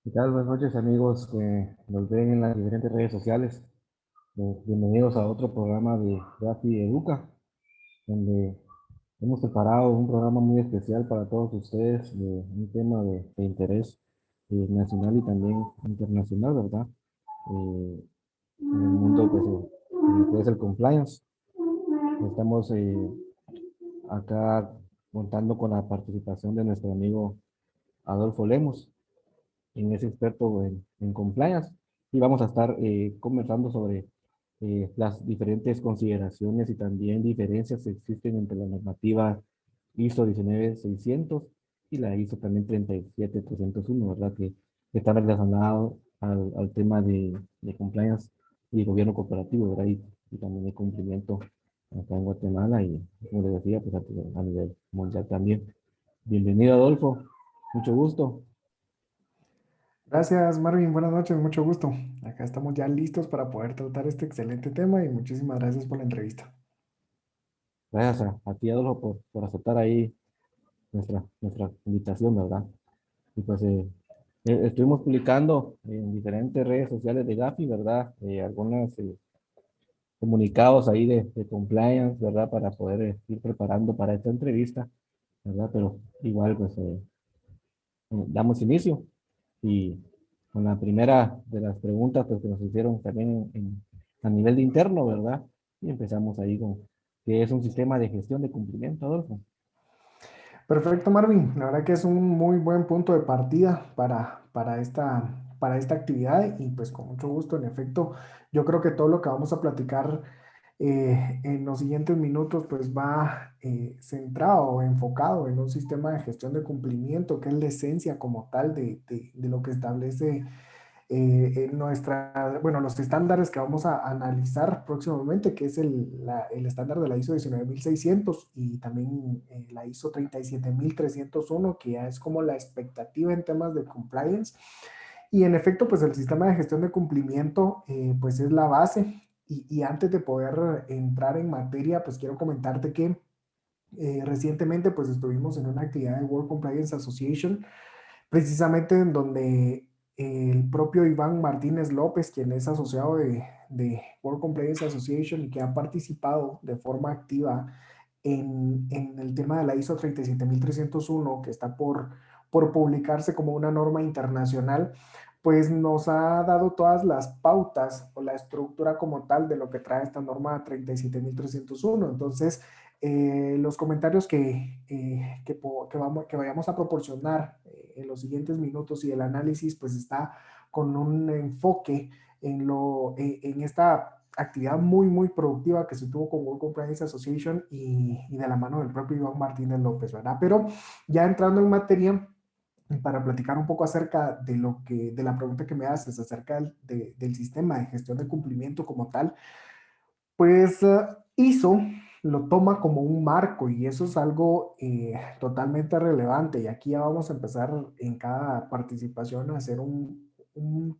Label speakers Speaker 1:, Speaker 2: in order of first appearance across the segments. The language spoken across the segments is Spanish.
Speaker 1: ¿Qué tal? Buenas noches, amigos que nos ven en las diferentes redes sociales. Bienvenidos a otro programa de Rafi Educa, donde hemos preparado un programa muy especial para todos ustedes, de un tema de interés nacional y también internacional, ¿verdad? En el mundo, pues, en lo que es el compliance. Estamos acá contando con la participación de nuestro amigo Adolfo Lemos, quien es experto en compliance, y vamos a estar conversando sobre las diferentes consideraciones y también diferencias que existen entre la normativa ISO 19600 y la ISO también 37301, ¿verdad? Que están relacionados al tema de compliance y gobierno corporativo, ¿verdad? Y también de cumplimiento acá en Guatemala y, como les decía, pues a nivel mundial también. Bienvenido, Adolfo. Mucho gusto.
Speaker 2: Gracias, Marvin. Buenas noches, mucho gusto. Acá estamos ya listos para poder tratar este excelente tema y muchísimas gracias por la entrevista.
Speaker 1: Gracias a ti, Adolfo, por aceptar ahí nuestra invitación, ¿verdad? Y pues estuvimos publicando en diferentes redes sociales de Gafi, ¿verdad? Algunos comunicados ahí de compliance, ¿verdad? Para poder ir preparando para esta entrevista, ¿verdad? Pero igual, pues damos inicio y con la primera de las preguntas pues, que nos hicieron también a nivel de interno, ¿verdad? Y empezamos ahí con qué es un sistema de gestión de cumplimiento, Adolfo.
Speaker 2: Perfecto, Marvin. La verdad que es un muy buen punto de partida para esta actividad y pues con mucho gusto, en efecto, yo creo que todo lo que vamos a platicar en los siguientes minutos pues va centrado o enfocado en un sistema de gestión de cumplimiento que es la esencia como tal de lo que establece bueno, los estándares que vamos a analizar próximamente, que es el estándar de la ISO 19600 y también la ISO 37301, que ya es como la expectativa en temas de compliance. Y en efecto, pues el sistema de gestión de cumplimiento, pues es la base. Y antes de poder entrar en materia, pues quiero comentarte que recientemente pues estuvimos en una actividad de World Compliance Association precisamente en donde el propio Iván Martínez López, quien es asociado de World Compliance Association y que ha participado de forma activa en el tema de la ISO 37301, que está por publicarse como una norma internacional, pues nos ha dado todas las pautas o la estructura como tal de lo que trae esta norma 37301. Entonces, los comentarios que vayamos a proporcionar en los siguientes minutos y el análisis pues está con un enfoque en esta actividad muy productiva que se tuvo con World Compliance Association y de la mano del propio Iván Martínez López, ¿verdad? Pero ya entrando en materia, para platicar un poco acerca de la pregunta que me haces acerca del sistema de gestión de cumplimiento como tal, pues ISO lo toma como un marco y eso es algo totalmente relevante. Y aquí ya vamos a empezar en cada participación a hacer un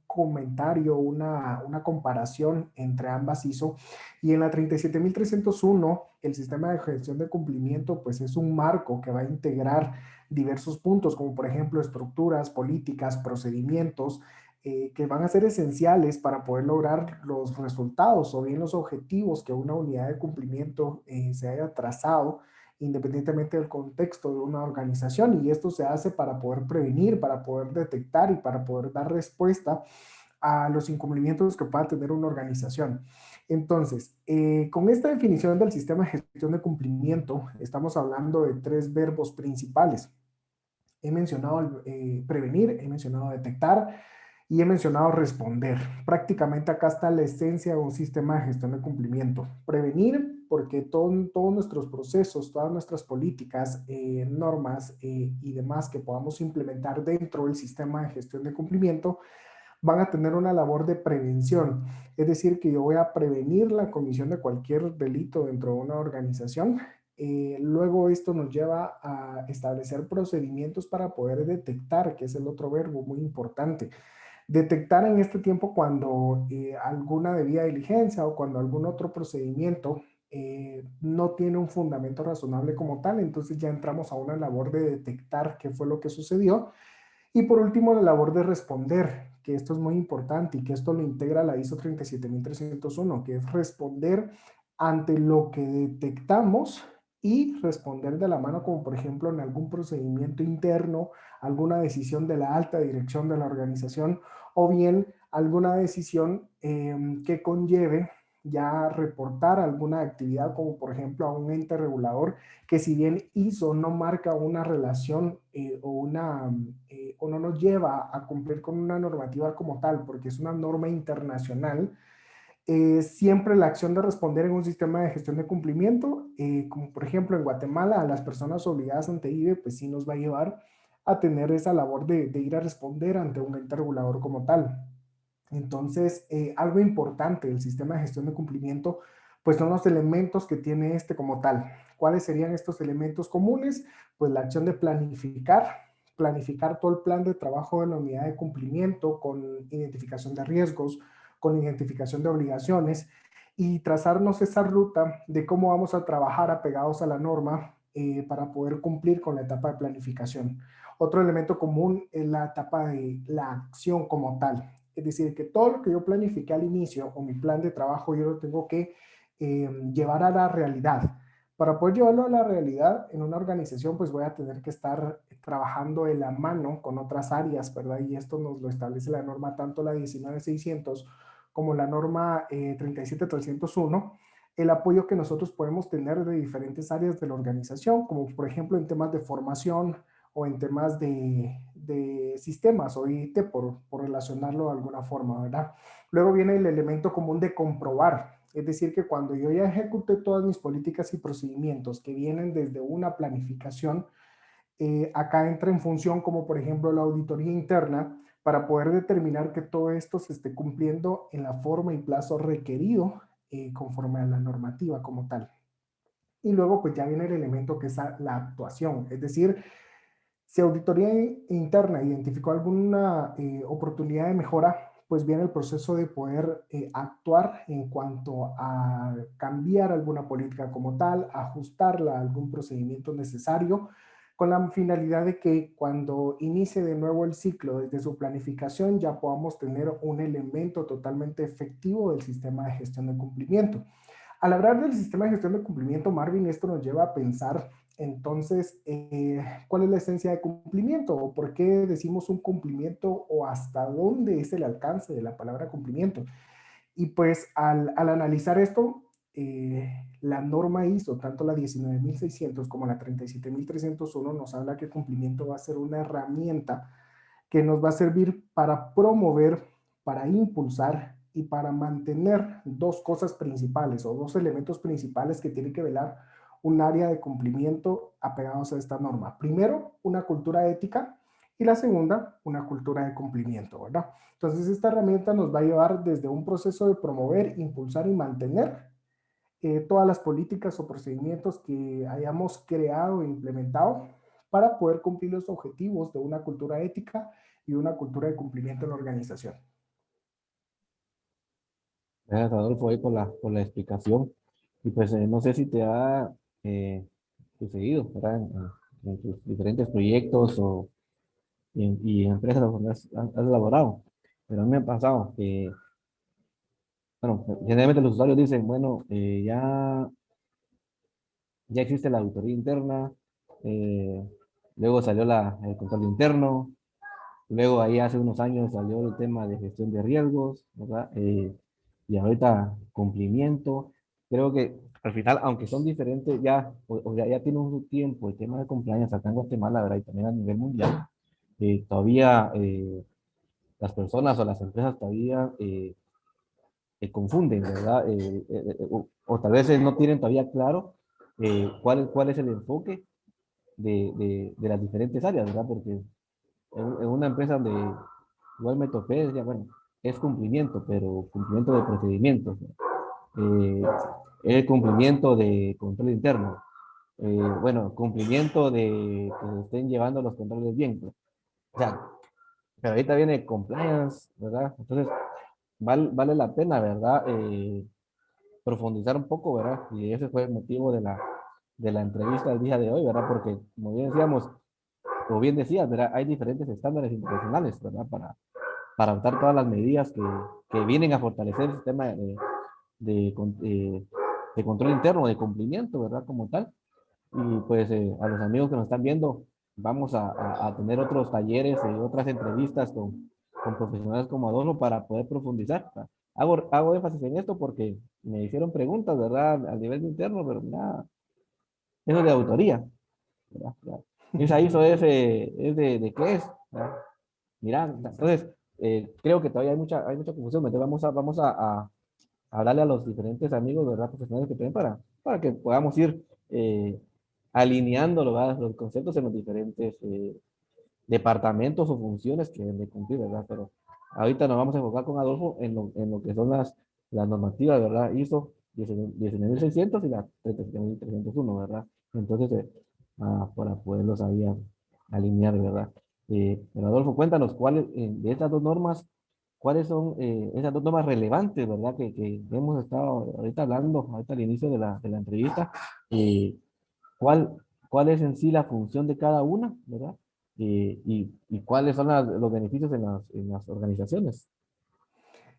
Speaker 2: comentario, una comparación entre ambas ISO. Y en la 37301, el sistema de gestión de cumplimiento, pues es un marco que va a integrar diversos puntos, como por ejemplo estructuras, políticas, procedimientos, que van a ser esenciales para poder lograr los resultados o bien los objetivos que una unidad de cumplimiento se haya trazado independientemente del contexto de una organización. Y esto se hace para poder prevenir, para poder detectar y para poder dar respuesta a los incumplimientos que pueda tener una organización. Entonces, con esta definición del sistema de gestión de cumplimiento, estamos hablando de tres verbos principales. He mencionado prevenir, he mencionado detectar y he mencionado responder. Prácticamente acá está la esencia de un sistema de gestión de cumplimiento. Prevenir, porque todos nuestros procesos, todas nuestras políticas, normas y demás que podamos implementar dentro del sistema de gestión de cumplimiento van a tener una labor de prevención. Es decir, que yo voy a prevenir la comisión de cualquier delito dentro de una organización. Luego esto nos lleva a establecer procedimientos para poder detectar, que es el otro verbo muy importante. Detectar en este tiempo cuando alguna debida diligencia o cuando algún otro procedimiento no tiene un fundamento razonable como tal, entonces ya entramos a una labor de detectar qué fue lo que sucedió Y por último, la labor de responder, que esto es muy importante y que esto lo integra la ISO 37301, que es responder ante lo que detectamos y responder de la mano, como por ejemplo en algún procedimiento interno, alguna decisión de la alta dirección de la organización o bien alguna decisión que conlleve ya reportar alguna actividad, como por ejemplo a un ente regulador que si bien ISO no marca una relación o no nos lleva a cumplir con una normativa como tal, porque es una norma internacional, siempre la acción de responder en un sistema de gestión de cumplimiento, como por ejemplo en Guatemala, a las personas obligadas ante IBE, pues sí nos va a llevar a tener esa labor de ir a responder ante un ente regulador como tal. Entonces, algo importante del sistema de gestión de cumplimiento, pues son los elementos que tiene este como tal. ¿Cuáles serían estos elementos comunes? Pues la acción de planificar todo el plan de trabajo de la unidad de cumplimiento con identificación de riesgos, con identificación de obligaciones y trazarnos esa ruta de cómo vamos a trabajar apegados a la norma para poder cumplir con la etapa de planificación. Otro elemento común es la etapa de la acción como tal. Es decir, que todo lo que yo planifiqué al inicio o mi plan de trabajo yo lo tengo que llevar a la realidad. Para poder llevarlo a la realidad en una organización, pues voy a tener que estar trabajando de la mano con otras áreas, ¿verdad? Y esto nos lo establece la norma, tanto la 19600 como la norma 37301, el apoyo que nosotros podemos tener de diferentes áreas de la organización, como por ejemplo en temas de formación o en temas de sistemas o IT, por relacionarlo de alguna forma, ¿verdad? Luego viene el elemento común de comprobar, es decir, que cuando yo ya ejecuté todas mis políticas y procedimientos que vienen desde una planificación, acá entra en función como por ejemplo la auditoría interna para poder determinar que todo esto se esté cumpliendo en la forma y plazo requerido conforme a la normativa como tal. Y luego pues ya viene el elemento que es la actuación, es decir, si auditoría interna identificó alguna oportunidad de mejora, pues viene el proceso de poder actuar en cuanto a cambiar alguna política como tal, ajustarla a algún procedimiento necesario, con la finalidad de que cuando inicie de nuevo el ciclo desde su planificación ya podamos tener un elemento totalmente efectivo del sistema de gestión de cumplimiento. Al hablar del sistema de gestión de cumplimiento, Marvin, esto nos lleva a pensar entonces, ¿cuál es la esencia de cumplimiento? ¿O por qué decimos un cumplimiento o hasta dónde es el alcance de la palabra cumplimiento? Y pues al analizar esto, la norma ISO, tanto la 19600 como la 37301, nos habla que cumplimiento va a ser una herramienta que nos va a servir para promover, para impulsar y para mantener dos cosas principales o dos elementos principales que tiene que velar un área de cumplimiento apegados a esta norma. Primero, una cultura ética y la segunda, una cultura de cumplimiento, ¿verdad? Entonces, esta herramienta nos va a llevar desde un proceso de promover, impulsar y mantener todas las políticas o procedimientos que hayamos creado e implementado para poder cumplir los objetivos de una cultura ética y una cultura de cumplimiento en la organización.
Speaker 1: Gracias, Adolfo, ahí por la explicación. Y pues no sé si te ha sucedido, ¿verdad? En tus diferentes proyectos y en empresas donde has elaborado. Pero a mí me ha pasado que, bueno, generalmente los usuarios dicen, bueno, ya existe la auditoría interna, eh, luego salió el control interno, luego ahí hace unos años salió el tema de gestión de riesgos, ¿verdad? Y ahorita cumplimiento. Creo que al final, aunque son diferentes, ya tiene un tiempo el tema de compliance acá en Guatemala, ¿verdad? Y también a nivel mundial. Todavía las personas o las empresas todavía confunden, ¿verdad? O tal vez no tienen todavía claro cuál es el enfoque de las diferentes áreas, ¿verdad? Porque en una empresa donde igual me topé, decía, bueno, es cumplimiento, pero cumplimiento de procedimientos, ¿no? El cumplimiento de control interno, bueno, cumplimiento de que se estén llevando los controles bien, ¿no? O sea, pero ahorita viene compliance, ¿verdad? Entonces, vale la pena, ¿verdad? Profundizar un poco, ¿verdad? Y ese fue el motivo de la entrevista del día de hoy, ¿verdad? Porque, como bien decíamos, como bien decías, ¿verdad? Hay diferentes estándares internacionales, ¿verdad? Para adoptar todas las medidas que vienen a fortalecer el sistema de control interno, de cumplimiento, ¿verdad? Como tal. Y pues a los amigos que nos están viendo, vamos a tener otros talleres y otras entrevistas con profesionales como Adolfo para poder profundizar. Hago énfasis en esto porque me hicieron preguntas, ¿verdad? A nivel interno, pero nada, eso es de autoría, ¿verdad? Ya. Esa ISO es de qué es, ¿verdad? Mira,
Speaker 2: Exacto.
Speaker 1: entonces creo que todavía hay mucha confusión. Entonces vamos a hablarle a los diferentes amigos, ¿verdad? Profesionales que tienen para que podamos ir alineando, ¿verdad? Los conceptos en los diferentes departamentos o funciones que deben de cumplir, ¿verdad? Pero ahorita nos vamos a enfocar con Adolfo en lo que son las normativas, ¿verdad? ISO 19600 y la 37301, ¿verdad? Entonces, para poderlos ahí alinear, ¿verdad? Pero Adolfo, cuéntanos, ¿cuáles de estas dos normas, cuáles son esas dos normas relevantes, ¿verdad? Que hemos estado ahorita hablando, ahorita al inicio de la entrevista, eh, ¿cuál, cuál es en sí la función de cada una, ¿verdad? Y cuáles son los beneficios en las organizaciones.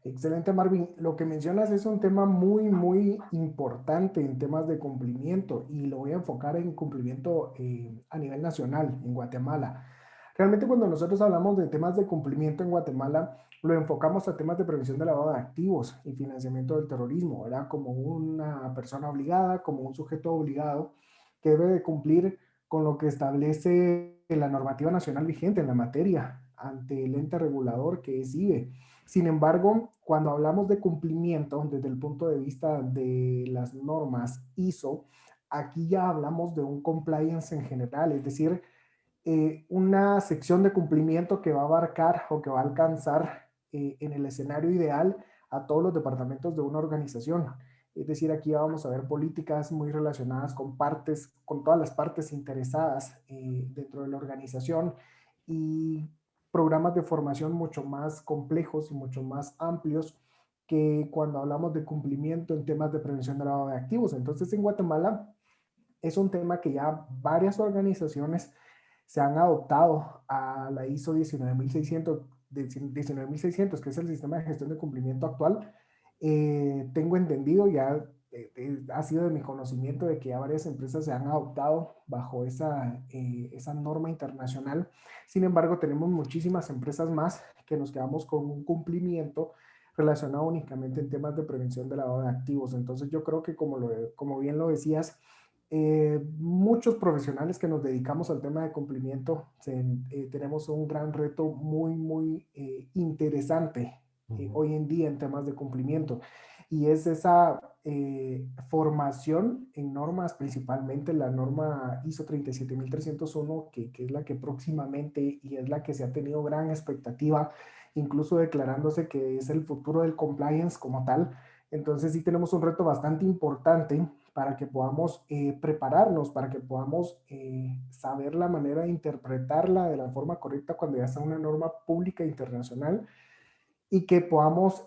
Speaker 2: Excelente, Marvin. Lo que mencionas es un tema muy, muy importante en temas de cumplimiento y lo voy a enfocar en cumplimiento a nivel nacional en Guatemala. Realmente cuando nosotros hablamos de temas de cumplimiento en Guatemala, lo enfocamos a temas de prevención de lavado de activos y financiamiento del terrorismo, ¿verdad? Como una persona obligada, como un sujeto obligado que debe de cumplir con lo que establece la normativa nacional vigente en la materia ante el ente regulador que es IBE. Sin embargo, cuando hablamos de cumplimiento desde el punto de vista de las normas ISO, aquí ya hablamos de un compliance en general, es decir, una sección de cumplimiento que va a abarcar o que va a alcanzar en el escenario ideal a todos los departamentos de una organización. Es decir, aquí vamos a ver políticas muy relacionadas con partes, con todas las partes interesadas dentro de la organización y programas de formación mucho más complejos y mucho más amplios que cuando hablamos de cumplimiento en temas de prevención de lavado de activos. Entonces, en Guatemala es un tema que ya varias organizaciones se han adoptado a la ISO 19600, que es el sistema de gestión de cumplimiento actual. Tengo entendido, ya ha sido de mi conocimiento de que ya varias empresas se han adoptado bajo esa norma internacional. Sin embargo, tenemos muchísimas empresas más que nos quedamos con un cumplimiento relacionado únicamente en temas de prevención de lavado de activos. Entonces yo creo que como bien lo decías, muchos profesionales que nos dedicamos al tema de cumplimiento tenemos un gran reto muy, muy interesante
Speaker 1: Ujú.
Speaker 2: hoy en día en temas de cumplimiento. Y es esa formación en normas, principalmente la norma ISO 37301, que es la que próximamente y es la que se ha tenido gran expectativa, incluso declarándose que es el futuro del compliance como tal. Entonces sí tenemos un reto bastante importante para que podamos prepararnos, para que podamos saber la manera de interpretarla de la forma correcta cuando ya sea una norma pública internacional y que podamos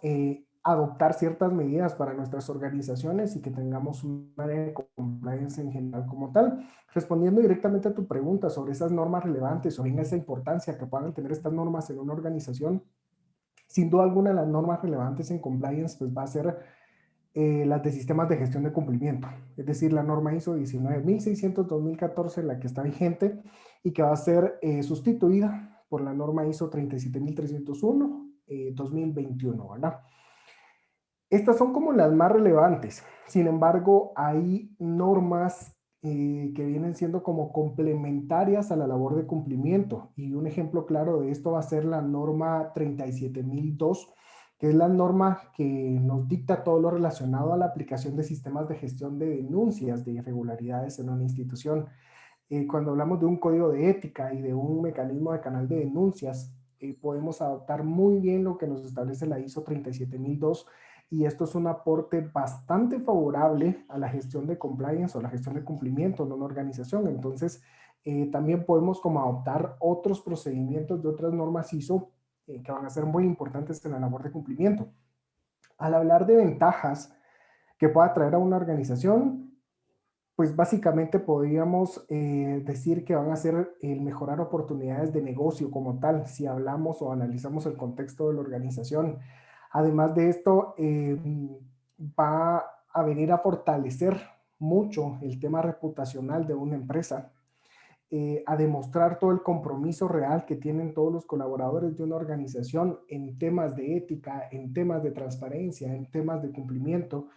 Speaker 2: adoptar ciertas medidas para nuestras organizaciones y que tengamos una área de compliance en general como tal. Respondiendo directamente a tu pregunta sobre esas normas relevantes o bien esa importancia que puedan tener estas normas en una organización, sin duda alguna las normas relevantes en compliance pues va a ser las de sistemas de gestión de cumplimiento, es decir, la norma ISO 19600-2014, la que está vigente y que va a ser sustituida por la norma ISO 37301-2021, ¿verdad? Estas son como las más relevantes. Sin embargo, hay normas que vienen siendo como complementarias a la labor de cumplimiento. Y un ejemplo claro de esto va a ser la norma 37002, que es la norma que nos dicta todo lo relacionado a la aplicación de sistemas de gestión de denuncias de irregularidades en una institución. Cuando hablamos de un código de ética y de un mecanismo de canal de denuncias, podemos adoptar muy bien lo que nos establece la ISO 37002 y esto es un aporte bastante favorable a la gestión de compliance o la gestión de cumplimiento en una organización. Entonces, también podemos como adoptar otros procedimientos de otras normas ISO que van a ser muy importantes en la labor de cumplimiento. Al hablar de ventajas que pueda traer a una organización, pues básicamente podríamos decir que van a ser el mejorar oportunidades de negocio como tal, si hablamos o analizamos el contexto de la organización. Además de esto, va a venir a fortalecer mucho el tema reputacional de una empresa, a demostrar todo el compromiso real que tienen todos los colaboradores de una organización en temas de ética, en temas de transparencia, en temas de cumplimiento.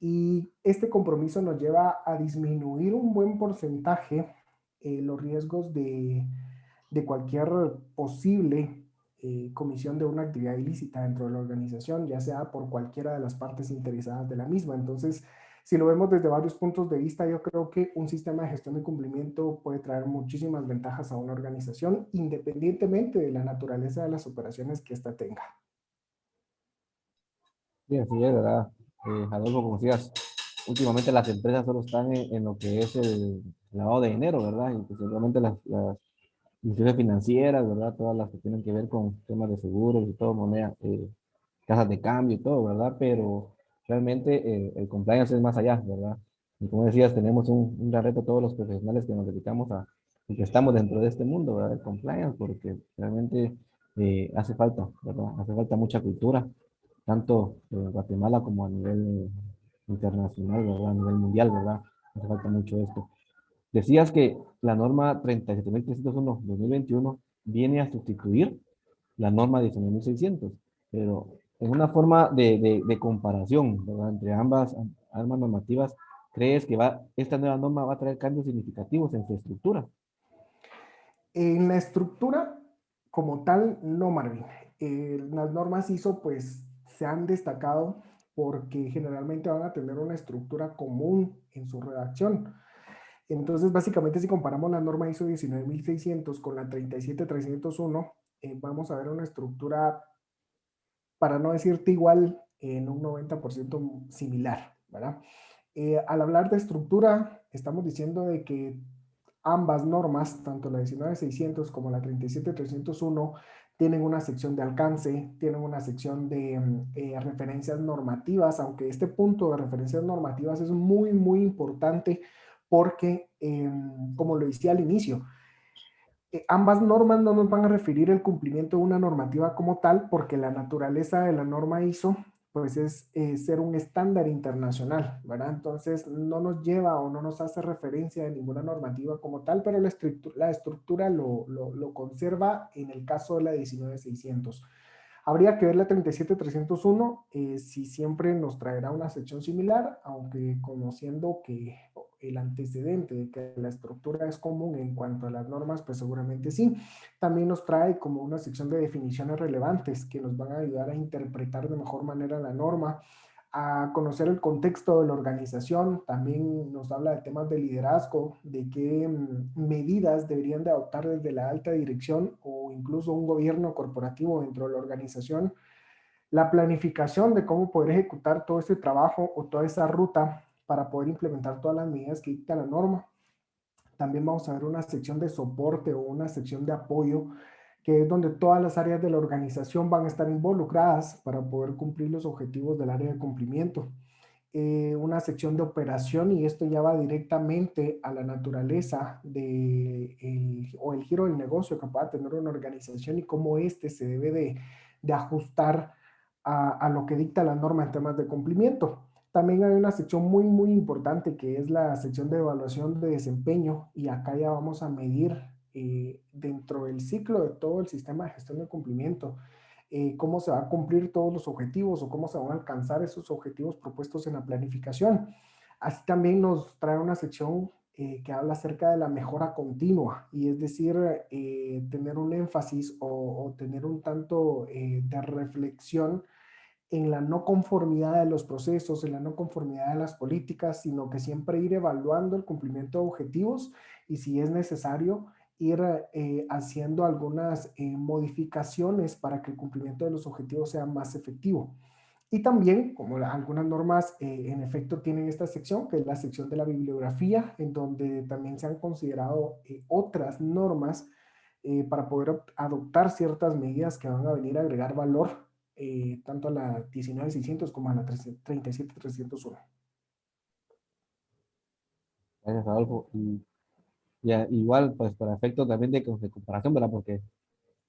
Speaker 2: Y este compromiso nos lleva a disminuir un buen porcentaje los riesgos de cualquier posible comisión de una actividad ilícita dentro de la organización, ya sea por cualquiera de las partes interesadas de la misma. Entonces, si lo vemos desde varios puntos de vista, yo creo que un sistema de gestión de cumplimiento puede traer muchísimas ventajas a una organización, independientemente de la naturaleza de las operaciones que ésta tenga.
Speaker 1: Sí, así es, ¿verdad? Adolfo, como decías, últimamente las empresas solo están en lo que es el lavado de dinero, ¿verdad? Y pues obviamente las instituciones financieras, ¿verdad? Todas las que tienen que ver con temas de seguros y todo, moneda, casas de cambio y todo, ¿verdad? Pero realmente el compliance es más allá, ¿verdad? Y como decías, tenemos un gran reto todos los profesionales que nos dedicamos a, y que estamos dentro de este mundo, ¿verdad? El compliance, porque realmente hace falta, ¿verdad? Hace falta mucha cultura, tanto en Guatemala como a nivel internacional, ¿verdad? A nivel mundial, ¿verdad? Hace falta mucho esto. Decías que la norma 37.301/2021 viene a sustituir la norma 19.600, pero en una forma de comparación, ¿verdad? Entre ambas armas normativas, ¿crees que esta nueva norma va a traer cambios significativos en su estructura?
Speaker 2: En la estructura como tal, no, Marvin. Las normas ISO pues se han destacado porque generalmente van a tener una estructura común en su redacción. Entonces, básicamente, si comparamos la norma ISO 19600 con la 37301, vamos a ver una estructura, para no decirte igual, en un 90% similar, ¿verdad? Al hablar de estructura, estamos diciendo de que ambas normas, tanto la 19600 como la 37301, tienen una sección de alcance, tienen una sección de referencias normativas, aunque este punto de referencias normativas es muy, muy importante porque, como lo decía al inicio, ambas normas no nos van a referir el cumplimiento de una normativa como tal, porque la naturaleza de la norma ISO pues es ser un estándar internacional, ¿verdad? Entonces no nos lleva o no nos hace referencia de ninguna normativa como tal, pero la estructura lo conserva en el caso de la 19600. Habría que ver la 37301 si siempre nos traerá una sección similar, aunque conociendo que el antecedente de que la estructura es común en cuanto a las normas, pues seguramente sí. También nos trae como una sección de definiciones relevantes que nos van a ayudar a interpretar de mejor manera la norma, a conocer el contexto de la organización. También nos habla de temas de liderazgo, de qué medidas deberían de adoptar desde la alta dirección o incluso un gobierno corporativo dentro de la organización. La planificación de cómo poder ejecutar todo ese trabajo o toda esa ruta para poder implementar todas las medidas que dicta la norma. También vamos a ver una sección de soporte o una sección de apoyo, que es donde todas las áreas de la organización van a estar involucradas para poder cumplir los objetivos del área de cumplimiento. Una sección de operación, y esto ya va directamente a la naturaleza o el giro del negocio que pueda tener una organización y cómo este se debe de ajustar a lo que dicta la norma en temas de cumplimiento. También hay una sección muy, muy importante que es la sección de evaluación de desempeño, y acá ya vamos a medir dentro del ciclo de todo el sistema de gestión de cumplimiento cómo se va a cumplir todos los objetivos o cómo se van a alcanzar esos objetivos propuestos en la planificación. Así también nos trae una sección que habla acerca de la mejora continua, y es decir, tener un énfasis o tener un tanto de reflexión en la no conformidad de los procesos, en la no conformidad de las políticas, sino que siempre ir evaluando el cumplimiento de objetivos y, si es necesario, ir haciendo algunas modificaciones para que el cumplimiento de los objetivos sea más efectivo. Y también, como algunas normas en efecto tienen esta sección, que es la sección de la bibliografía, en donde también se han considerado otras normas para poder adoptar ciertas medidas que van a venir a agregar valor tanto a la 19600 como a la 37301.
Speaker 1: Gracias, Adolfo. Igual, pues, para efectos también de comparación, ¿verdad? Porque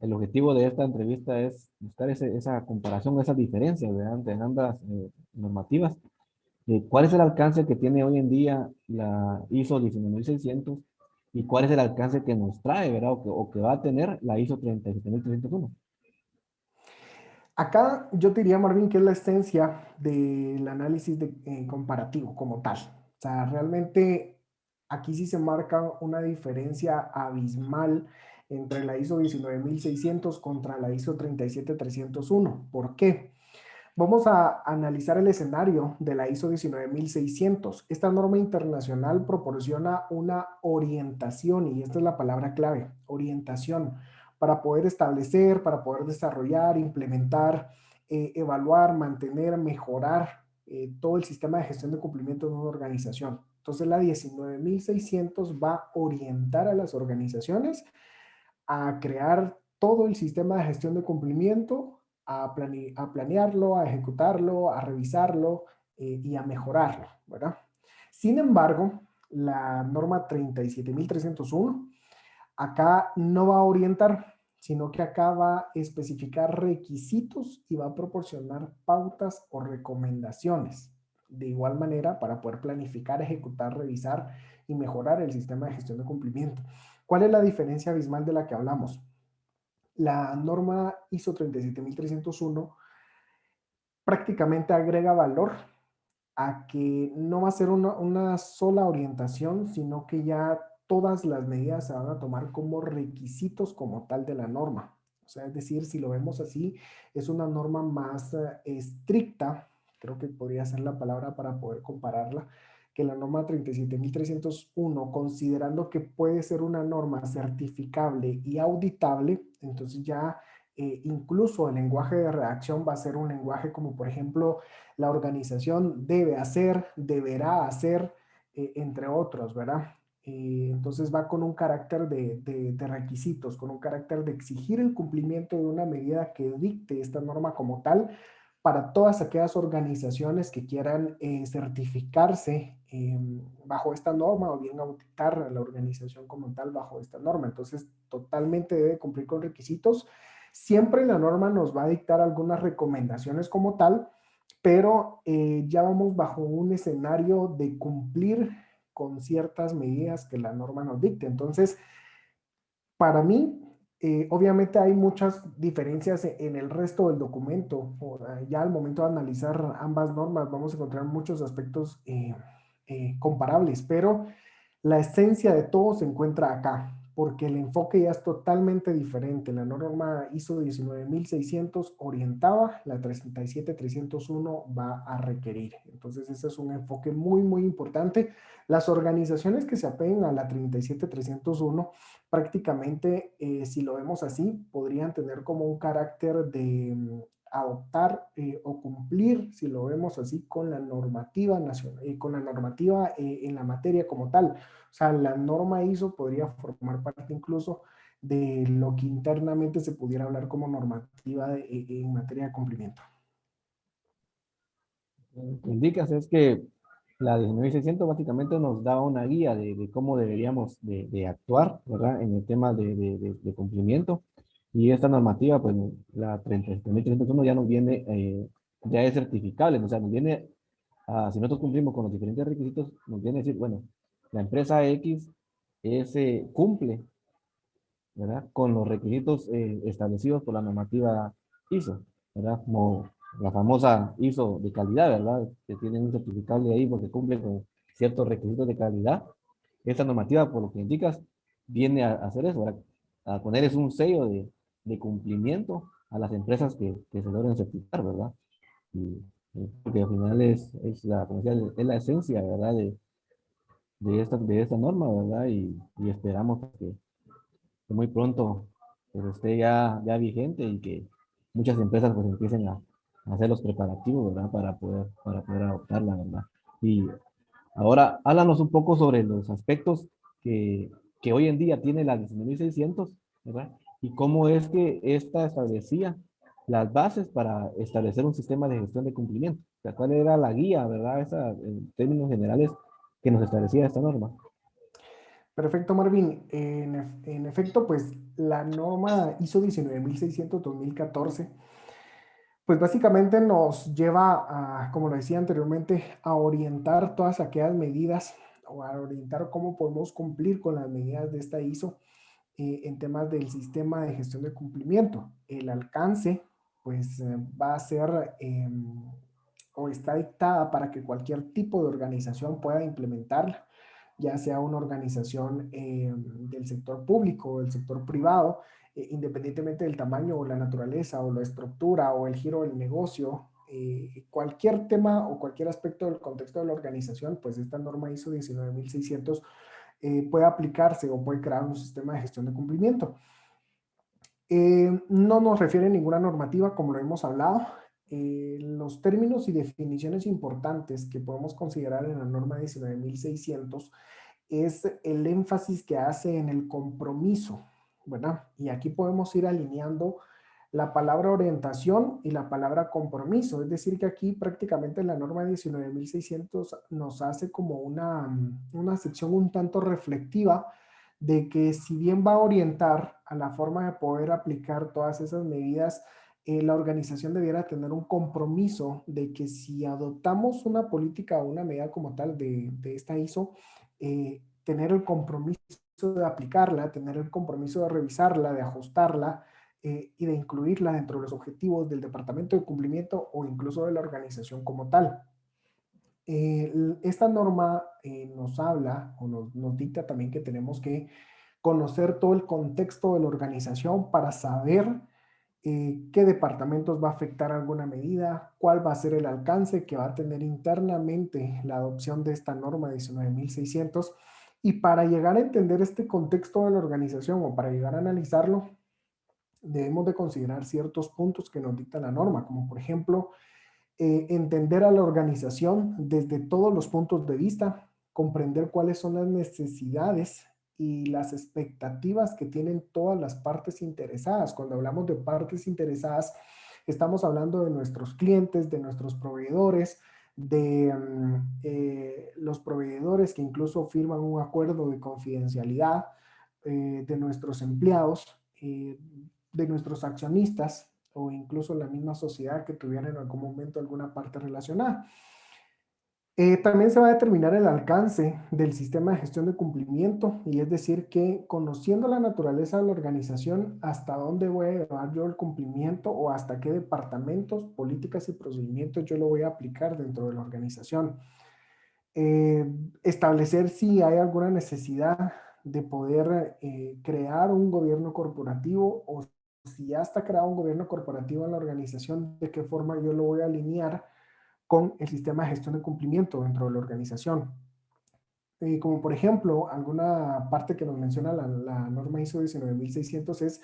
Speaker 1: el objetivo de esta entrevista es buscar esa comparación, esas diferencias, ¿verdad? Entre ambas normativas. ¿Cuál es el alcance que tiene hoy en día la ISO 19600 y cuál es el alcance que nos trae, ¿verdad? O que va a tener la ISO 37301?
Speaker 2: Acá yo te diría, Marvin, que es la esencia del análisis comparativo como tal. O sea, realmente aquí sí se marca una diferencia abismal entre la ISO 19600 contra la ISO 37301. ¿Por qué? Vamos a analizar el escenario de la ISO 19600. Esta norma internacional proporciona una orientación, y esta es la palabra clave, orientación, para poder establecer, para poder desarrollar, implementar, evaluar, mantener, mejorar todo el sistema de gestión de cumplimiento de una organización. Entonces la 19600 va a orientar a las organizaciones a crear todo el sistema de gestión de cumplimiento, a planearlo, a ejecutarlo, a revisarlo y a mejorarlo, ¿verdad? Sin embargo, la norma 37301 acá no va a orientar, sino que acá va a especificar requisitos y va a proporcionar pautas o recomendaciones. De igual manera, para poder planificar, ejecutar, revisar y mejorar el sistema de gestión de cumplimiento. ¿Cuál es la diferencia abismal de la que hablamos? La norma ISO 37301 prácticamente agrega valor a que no va a ser una sola orientación, sino que ya todas las medidas se van a tomar como requisitos como tal de la norma. O sea, es decir, si lo vemos así, es una norma más estricta, creo que podría ser la palabra para poder compararla, que la norma 37301, considerando que puede ser una norma certificable y auditable, entonces ya incluso el lenguaje de redacción va a ser un lenguaje como, por ejemplo, la organización debe hacer, deberá hacer, entre otros, ¿verdad? Entonces va con un carácter de requisitos, con un carácter de exigir el cumplimiento de una medida que dicte esta norma como tal para todas aquellas organizaciones que quieran certificarse bajo esta norma o bien auditar a la organización como tal bajo esta norma. Entonces, totalmente debe cumplir con requisitos. Siempre la norma nos va a dictar algunas recomendaciones como tal, pero ya vamos bajo un escenario de cumplir con ciertas medidas que la norma nos dicte. Entonces, para mí, obviamente hay muchas diferencias en el resto del documento. Ya al momento de analizar ambas normas vamos a encontrar muchos aspectos comparables, pero la esencia de todo se encuentra acá, porque el enfoque ya es totalmente diferente. La norma ISO 19600 orientaba, la 37301 va a requerir. Entonces, ese es un enfoque muy, muy importante. Las organizaciones que se apeguen a la 37301 prácticamente, si lo vemos así, podrían tener como un carácter de adoptar o cumplir, si lo vemos así, con la normativa nacional, con la normativa en la materia como tal. O sea, la norma ISO podría formar parte incluso de lo que internamente se pudiera hablar como normativa en materia de cumplimiento.
Speaker 1: Lo que indicas es que la 19600 básicamente nos da una guía de cómo deberíamos de actuar, ¿verdad? En el tema de cumplimiento. Y esta normativa, pues la 37301 ya nos viene, ya es certificable, o sea, nos viene, si nosotros cumplimos con los diferentes requisitos, nos viene a decir, bueno, la empresa X cumple, ¿verdad? Con los requisitos establecidos por la normativa ISO, ¿verdad? Como la famosa ISO de calidad, ¿verdad? Que tiene un certificable ahí porque cumple con ciertos requisitos de calidad. Esta normativa, por lo que indicas, viene a hacer eso, ¿verdad? A poner es un sello de cumplimiento a las empresas que se logren certificar, ¿verdad? Y, porque al final como decía, es la esencia, ¿verdad? De esta norma, ¿verdad? Y esperamos que muy pronto pues, esté ya vigente y que muchas empresas pues empiecen a hacer los preparativos, ¿verdad? Para poder adoptarla, ¿verdad? Y ahora, háblanos un poco sobre los aspectos que hoy en día tiene la 19600, ¿verdad? Y cómo es que esta establecía las bases para establecer un sistema de gestión de cumplimiento. O sea, cuál era la guía, ¿verdad? Esa, en términos generales, que nos establecía esta norma.
Speaker 2: Perfecto, Marvin. En efecto, pues la norma ISO 19600-2014, pues básicamente nos lleva a, como lo decía anteriormente, a orientar todas aquellas medidas o a orientar cómo podemos cumplir con las medidas de esta ISO en temas del sistema de gestión de cumplimiento. El alcance, pues va a ser o está dictada para que cualquier tipo de organización pueda implementarla, ya sea una organización del sector público o del sector privado, independientemente del tamaño o la naturaleza o la estructura o el giro del negocio, cualquier tema o cualquier aspecto del contexto de la organización, pues esta norma ISO 19600 puede aplicarse o puede crear un sistema de gestión de cumplimiento. No nos refiere a ninguna normativa, como lo hemos hablado. Los términos y definiciones importantes que podemos considerar en la norma 19600 es el énfasis que hace en el compromiso, ¿verdad? Y aquí podemos ir alineando la palabra orientación y la palabra compromiso. Es decir, que aquí prácticamente la norma 19600 nos hace como una sección un tanto reflectiva de que si bien va a orientar a la forma de poder aplicar todas esas medidas, la organización debiera tener un compromiso de que si adoptamos una política o una medida como tal de esta ISO, tener el compromiso de aplicarla, tener el compromiso de revisarla, de ajustarla y de incluirla dentro de los objetivos del departamento de cumplimiento o incluso de la organización como tal. Esta norma nos habla o nos dicta también que tenemos que conocer todo el contexto de la organización para saber qué departamentos va a afectar alguna medida, cuál va a ser el alcance que va a tener internamente la adopción de esta norma 19600. Y para llegar a entender este contexto de la organización o para llegar a analizarlo, debemos de considerar ciertos puntos que nos dicta la norma, como por ejemplo, entender a la organización desde todos los puntos de vista, comprender cuáles son las necesidades y las expectativas que tienen todas las partes interesadas. Cuando hablamos de partes interesadas, estamos hablando de nuestros clientes, de nuestros proveedores, de los proveedores que incluso firman un acuerdo de confidencialidad, de nuestros empleados, de nuestros accionistas, o incluso la misma sociedad que tuviera en algún momento alguna parte relacionada. También se va a determinar el alcance del sistema de gestión de cumplimiento, y es decir que conociendo la naturaleza de la organización, hasta dónde voy a llevar yo el cumplimiento o hasta qué departamentos, políticas y procedimientos yo lo voy a aplicar dentro de la organización. Establecer si hay alguna necesidad de poder crear un gobierno corporativo, o si ya está creado un gobierno corporativo en la organización, de qué forma yo lo voy a alinear con el sistema de gestión de cumplimiento dentro de la organización. Como por ejemplo, alguna parte que nos menciona la norma ISO 19600 es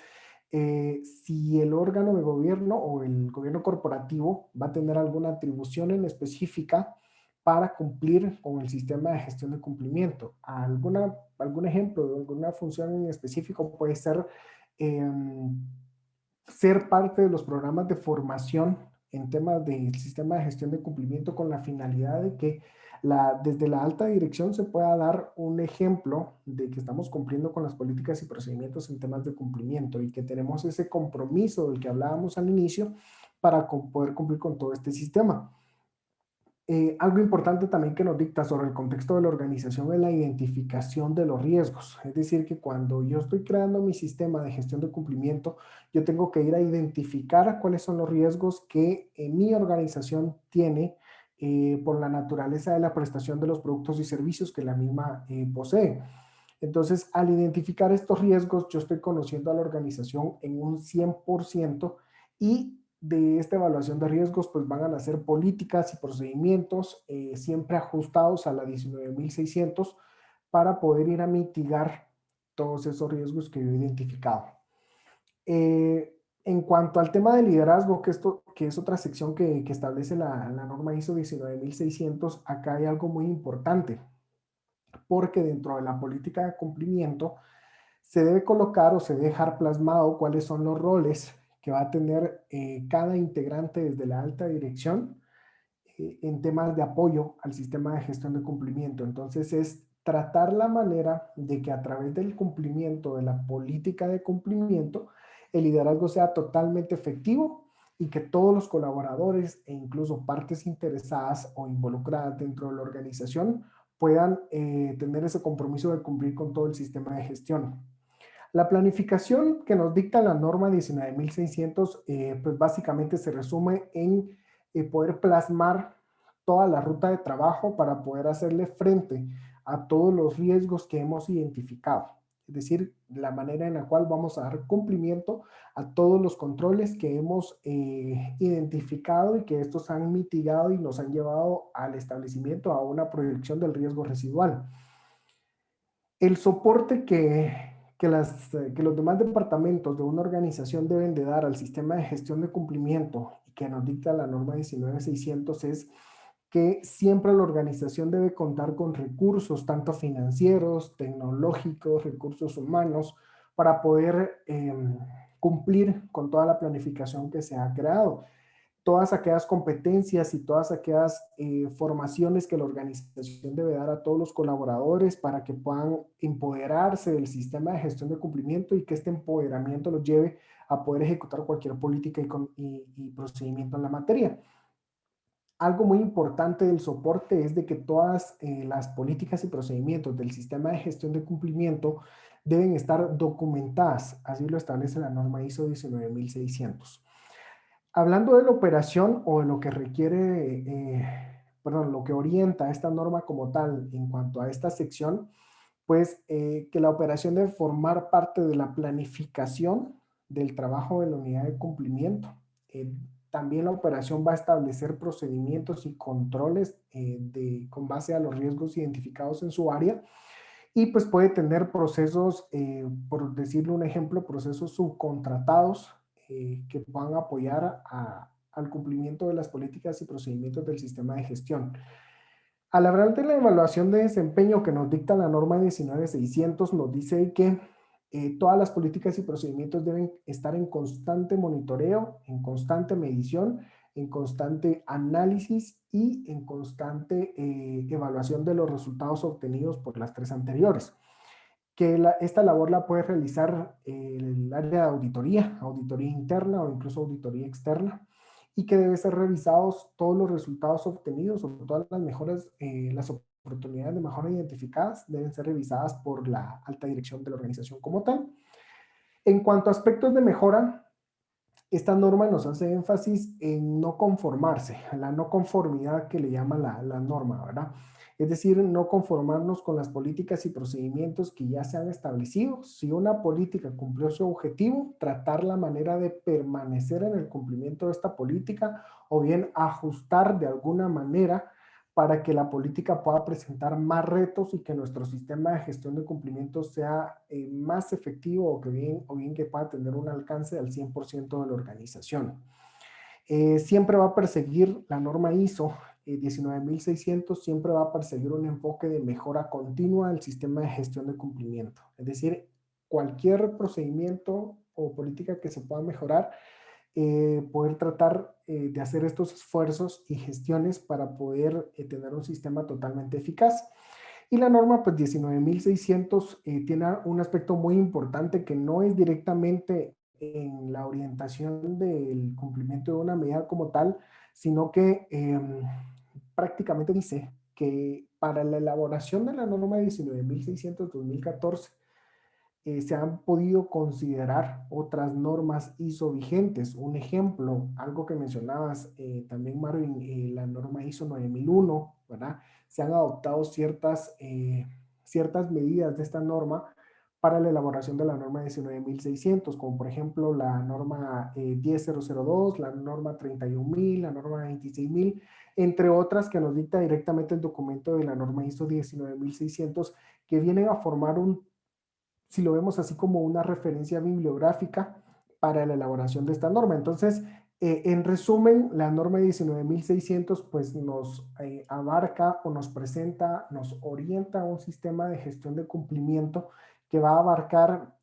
Speaker 2: si el órgano de gobierno o el gobierno corporativo va a tener alguna atribución en específica para cumplir con el sistema de gestión de cumplimiento. Algún ejemplo de alguna función en específico puede ser ser parte de los programas de formación en temas del sistema de gestión de cumplimiento, con la finalidad de que desde la alta dirección se pueda dar un ejemplo de que estamos cumpliendo con las políticas y procedimientos en temas de cumplimiento y que tenemos ese compromiso del que hablábamos al inicio para poder cumplir con todo este sistema. Algo importante también que nos dicta sobre el contexto de la organización es la identificación de los riesgos. Es decir, que cuando yo estoy creando mi sistema de gestión de cumplimiento, yo tengo que ir a identificar cuáles son los riesgos que mi organización tiene por la naturaleza de la prestación de los productos y servicios que la misma posee. Entonces, al identificar estos riesgos, yo estoy conociendo a la organización en un 100%, y de esta evaluación de riesgos pues van a nacer políticas y procedimientos siempre ajustados a la 19600 para poder ir a mitigar todos esos riesgos que yo he identificado. En cuanto al tema de liderazgo, que es otra sección que establece la norma ISO 19600, acá hay algo muy importante, porque dentro de la política de cumplimiento se debe colocar o se debe dejar plasmado cuáles son los roles que va a tener cada integrante desde la alta dirección en temas de apoyo al sistema de gestión de cumplimiento. Entonces es tratar la manera de que a través del cumplimiento de la política de cumplimiento, el liderazgo sea totalmente efectivo y que todos los colaboradores e incluso partes interesadas o involucradas dentro de la organización puedan tener ese compromiso de cumplir con todo el sistema de gestión. La planificación que nos dicta la norma 19.600, pues básicamente se resume en poder plasmar toda la ruta de trabajo para poder hacerle frente a todos los riesgos que hemos identificado. Es decir, la manera en la cual vamos a dar cumplimiento a todos los controles que hemos identificado y que estos han mitigado y nos han llevado al establecimiento a una proyección del riesgo residual. El soporte que los demás departamentos de una organización deben de dar al sistema de gestión de cumplimiento y que nos dicta la norma 19.600 es que siempre la organización debe contar con recursos, tanto financieros, tecnológicos, recursos humanos, para poder cumplir con toda la planificación que se ha creado. Todas aquellas competencias y todas aquellas formaciones que la organización debe dar a todos los colaboradores para que puedan empoderarse del sistema de gestión de cumplimiento y que este empoderamiento los lleve a poder ejecutar cualquier política y procedimiento en la materia. Algo muy importante del soporte es de que todas las políticas y procedimientos del sistema de gestión de cumplimiento deben estar documentadas, así lo establece la norma ISO 19600. Hablando de la operación o de lo que requiere, lo que orienta esta norma como tal en cuanto a esta sección, pues que la operación debe formar parte de la planificación del trabajo de la unidad de cumplimiento. También la operación va a establecer procedimientos y controles con base a los riesgos identificados en su área y pues puede tener procesos, por decirle un ejemplo, procesos subcontratados que puedan apoyar al cumplimiento de las políticas y procedimientos del sistema de gestión. Al hablar de la evaluación de desempeño que nos dicta la norma 19.600, nos dice que todas las políticas y procedimientos deben estar en constante monitoreo, en constante medición, en constante análisis y en constante evaluación de los resultados obtenidos por las tres anteriores. Que esta labor la puede realizar el área de auditoría, auditoría interna o incluso auditoría externa, y que debe ser revisados todos los resultados obtenidos o todas las mejoras, las oportunidades de mejora identificadas deben ser revisadas por la alta dirección de la organización como tal. En cuanto a aspectos de mejora, esta norma nos hace énfasis en no conformarse, la no conformidad que le llama la norma, ¿verdad? Es decir, no conformarnos con las políticas y procedimientos que ya se han establecido. Si una política cumplió su objetivo, tratar la manera de permanecer en el cumplimiento de esta política o bien ajustar de alguna manera para que la política pueda presentar más retos y que nuestro sistema de gestión de cumplimiento sea más efectivo o bien que pueda tener un alcance al 100% de la organización. Siempre va a perseguir la norma ISO 19.600, siempre va a perseguir un enfoque de mejora continua del sistema de gestión de cumplimiento. Es decir, cualquier procedimiento o política que se pueda mejorar, poder tratar de hacer estos esfuerzos y gestiones para poder tener un sistema totalmente eficaz. Y la norma pues 19.600 tiene un aspecto muy importante que no es directamente en la orientación del cumplimiento de una medida como tal, sino que prácticamente dice que para la elaboración de la norma 19.600-2014 se han podido considerar otras normas ISO vigentes. Un ejemplo, algo que mencionabas también, Marvin, la norma ISO 9001, ¿verdad? Se han adoptado ciertas medidas de esta norma para la elaboración de la norma 19.600, como por ejemplo la norma 10002, la norma 31.000, la norma 26.000, entre otras que nos dicta directamente el documento de la norma ISO 19.600, que vienen a formar si lo vemos así como una referencia bibliográfica para la elaboración de esta norma. Entonces, en resumen, la norma 19.600 pues nos abarca o nos presenta, nos orienta a un sistema de gestión de cumplimiento que va a abarcar,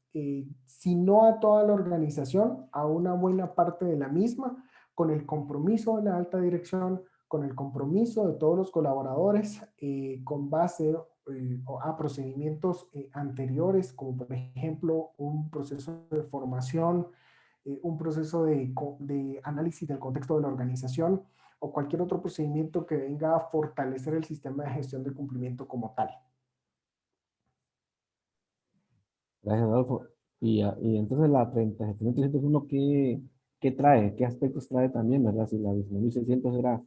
Speaker 2: si no a toda la organización, a una buena parte de la misma, con el compromiso de la alta dirección, con el compromiso de todos los colaboradores con base a procedimientos anteriores, como por ejemplo un proceso de formación, un proceso de análisis del contexto de la organización o cualquier otro procedimiento que venga a fortalecer el sistema de gestión de cumplimiento como tal.
Speaker 1: Gracias, Adolfo. Y entonces la 30301, ¿qué trae? ¿Qué aspectos trae también, verdad? Si la 19600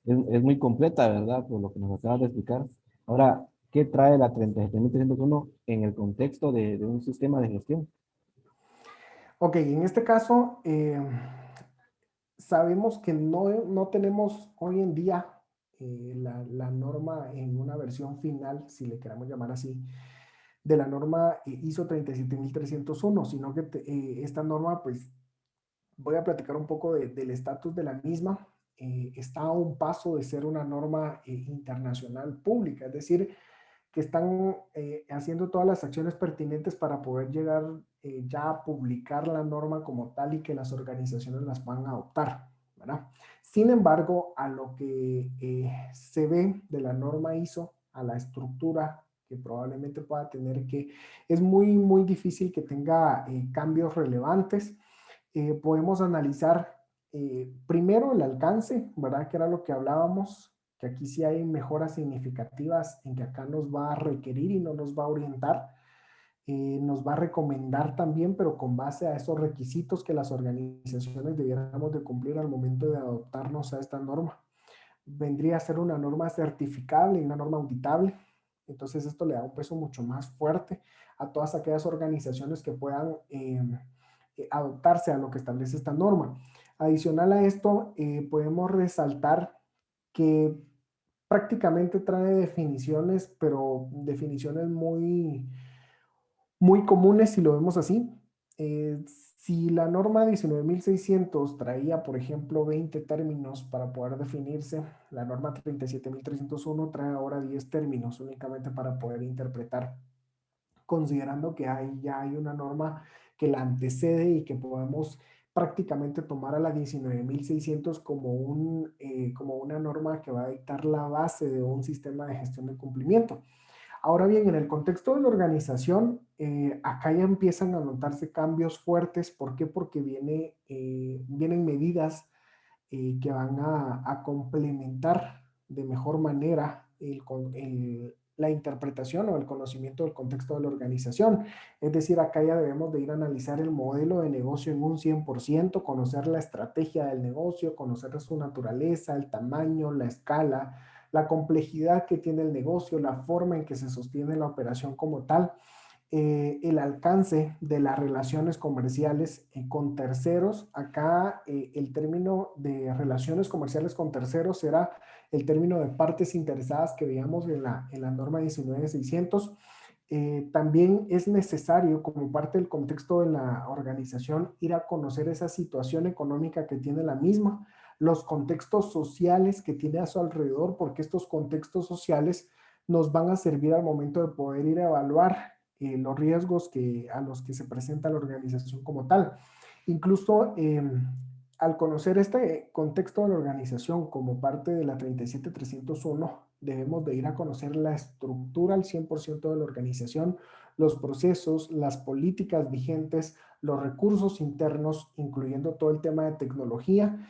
Speaker 1: es muy completa, ¿verdad? Por lo que nos acabas de explicar. Ahora, ¿qué trae la 37301 en el contexto de un sistema de gestión?
Speaker 2: Ok, en este caso, sabemos que no tenemos hoy en día la norma en una versión final, si le queramos llamar así, de la norma ISO 37301, sino que esta norma, pues voy a platicar un poco del estatus de la misma. Está a un paso de ser una norma internacional pública, es decir, que están haciendo todas las acciones pertinentes para poder llegar ya a publicar la norma como tal y que las organizaciones las van a adoptar, ¿verdad? Sin embargo, a lo que se ve de la norma ISO, a la estructura que probablemente pueda tener, que es muy difícil que tenga cambios relevantes. Podemos analizar primero el alcance, ¿verdad? Que era lo que hablábamos, que aquí sí hay mejoras significativas en que acá nos va a requerir y no nos va a orientar, nos va a recomendar también, pero con base a esos requisitos que las organizaciones debiéramos de cumplir al momento de adoptarnos a esta norma. Vendría a ser una norma certificable y una norma auditable. Entonces esto le da un peso mucho más fuerte a todas aquellas organizaciones que puedan adoptarse a lo que establece esta norma. Adicional a esto, podemos resaltar que prácticamente trae definiciones, pero definiciones muy comunes si lo vemos así. Si la norma 19.600 traía, por ejemplo, 20 términos para poder definirse, la norma 37.301 trae ahora 10 términos únicamente para poder interpretar, considerando que ya hay una norma que la antecede y que podemos prácticamente tomar a la 19.600 como una norma que va a dictar la base de un sistema de gestión de cumplimiento. Ahora bien, en el contexto de la organización, acá ya empiezan a notarse cambios fuertes. ¿Por qué? Porque vienen medidas que van a complementar de mejor manera la interpretación o el conocimiento del contexto de la organización. Es decir, acá ya debemos de ir a analizar el modelo de negocio en un 100%, conocer la estrategia del negocio, conocer su naturaleza, el tamaño, la escala, la complejidad que tiene el negocio, la forma en que se sostiene la operación como tal, el alcance de las relaciones comerciales con terceros. Acá el término de relaciones comerciales con terceros será el término de partes interesadas que veíamos en la norma 19.600. También es necesario, como parte del contexto de la organización, ir a conocer esa situación económica que tiene la misma, los contextos sociales que tiene a su alrededor, porque estos contextos sociales nos van a servir al momento de poder ir a evaluar los riesgos a los que se presenta la organización como tal. Incluso al conocer este contexto de la organización como parte de la 37.301, debemos de ir a conocer la estructura al 100% de la organización, los procesos, las políticas vigentes, los recursos internos, incluyendo todo el tema de tecnología.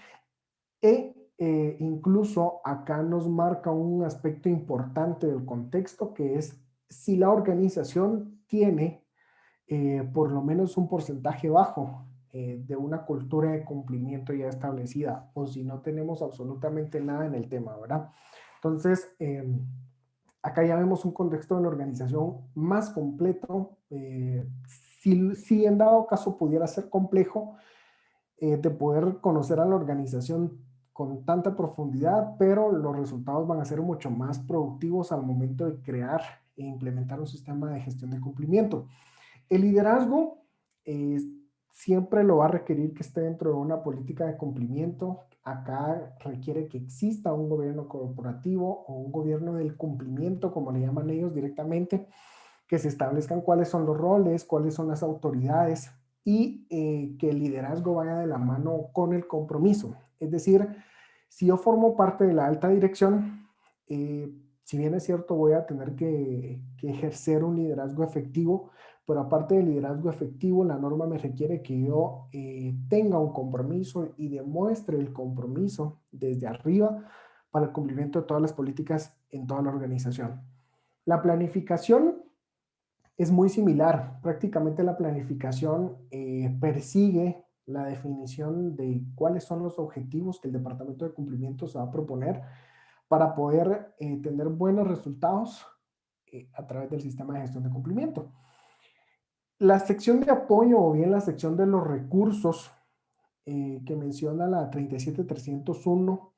Speaker 2: Incluso acá nos marca un aspecto importante del contexto, que es si la organización tiene por lo menos un porcentaje bajo de una cultura de cumplimiento ya establecida, o si no tenemos absolutamente nada en el tema, ¿verdad? Entonces, acá ya vemos un contexto de la organización más completo. Si en dado caso pudiera ser complejo, de poder conocer a la organización con tanta profundidad, pero los resultados van a ser mucho más productivos al momento de crear e implementar un sistema de gestión de cumplimiento. El liderazgo siempre lo va a requerir que esté dentro de una política de cumplimiento. Acá requiere que exista un gobierno corporativo o un gobierno del cumplimiento, como le llaman ellos directamente, que se establezcan cuáles son los roles, cuáles son las autoridades y que el liderazgo vaya de la mano con el compromiso. Es decir, Si yo formo parte de la alta dirección, si bien es cierto, voy a tener que ejercer un liderazgo efectivo, pero aparte del liderazgo efectivo, la norma me requiere que yo tenga un compromiso y demuestre el compromiso desde arriba para el cumplimiento de todas las políticas en toda la organización. La planificación es muy similar. Prácticamente la planificación persigue la definición de cuáles son los objetivos que el departamento de cumplimiento se va a proponer para poder tener buenos resultados a través del sistema de gestión de cumplimiento. La sección de apoyo o bien la sección de los recursos que menciona la 37301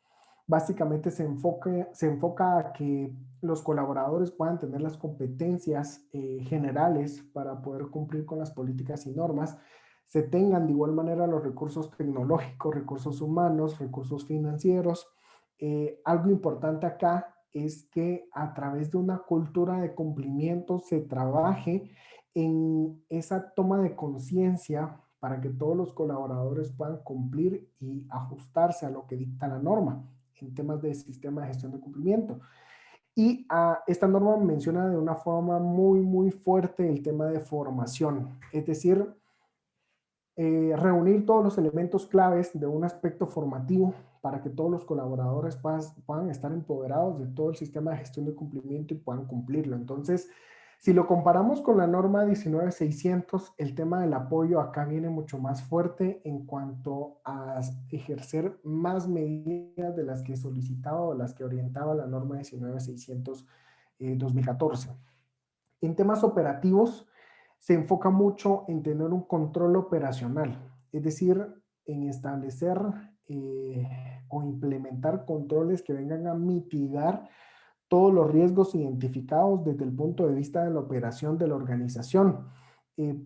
Speaker 2: básicamente se enfoca a que los colaboradores puedan tener las competencias generales para poder cumplir con las políticas y normas, se tengan de igual manera los recursos tecnológicos, recursos humanos, recursos financieros. Algo importante acá es que a través de una cultura de cumplimiento se trabaje en esa toma de conciencia para que todos los colaboradores puedan cumplir y ajustarse a lo que dicta la norma en temas de sistema de gestión de cumplimiento. Y esta norma menciona de una forma muy fuerte el tema de formación, es decir, reunir todos los elementos claves de un aspecto formativo para que todos los colaboradores puedan estar empoderados de todo el sistema de gestión de cumplimiento y puedan cumplirlo. Entonces, si lo comparamos con la norma 19600, el tema del apoyo acá viene mucho más fuerte en cuanto a ejercer más medidas de las que solicitaba o las que orientaba la norma 19600 2014. En temas operativos, se enfoca mucho en tener un control operacional, es decir, en establecer o implementar controles que vengan a mitigar todos los riesgos identificados desde el punto de vista de la operación de la organización. Eh,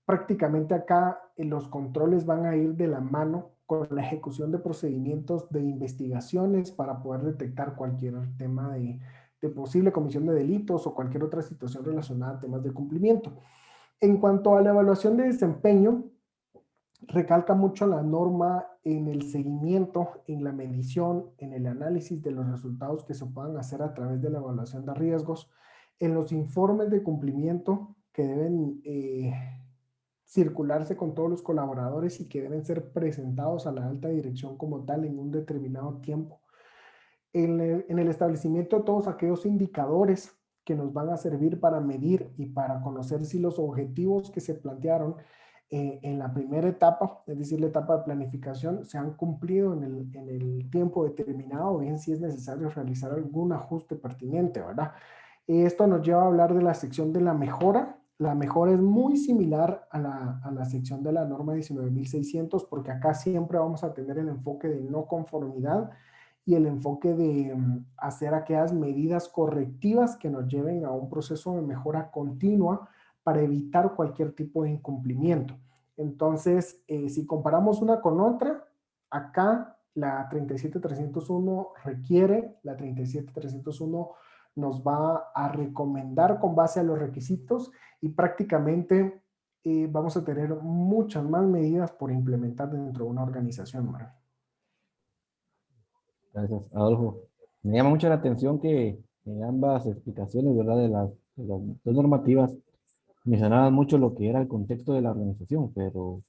Speaker 2: Prácticamente acá los controles van a ir de la mano con la ejecución de procedimientos de investigaciones para poder detectar cualquier tema de posible comisión de delitos o cualquier otra situación relacionada a temas de cumplimiento. En cuanto a la evaluación de desempeño, recalca mucho la norma en el seguimiento, en la medición, en el análisis de los resultados que se puedan hacer a través de la evaluación de riesgos, en los informes de cumplimiento que deben circularse con todos los colaboradores y que deben ser presentados a la alta dirección como tal en un determinado tiempo, en el establecimiento de todos aquellos indicadores que nos van a servir para medir y para conocer si los objetivos que se plantearon en la primera etapa, es decir, la etapa de planificación, se han cumplido en el tiempo determinado, o bien si es necesario realizar algún ajuste pertinente, ¿verdad? Esto nos lleva a hablar de la sección de la mejora. La mejora es muy similar a la sección de la norma 19.600 porque acá siempre vamos a tener el enfoque de no conformidad y el enfoque de hacer aquellas medidas correctivas que nos lleven a un proceso de mejora continua para evitar cualquier tipo de incumplimiento. Entonces, si comparamos una con otra, acá la 37301 requiere, la 37301 nos va a recomendar con base a los requisitos y prácticamente vamos a tener muchas más medidas por implementar dentro de una organización, Manuel.
Speaker 1: Gracias, Adolfo. Me llama mucho la atención que en ambas explicaciones, ¿verdad? De las dos normativas mencionaban mucho lo que era el contexto de la organización, pero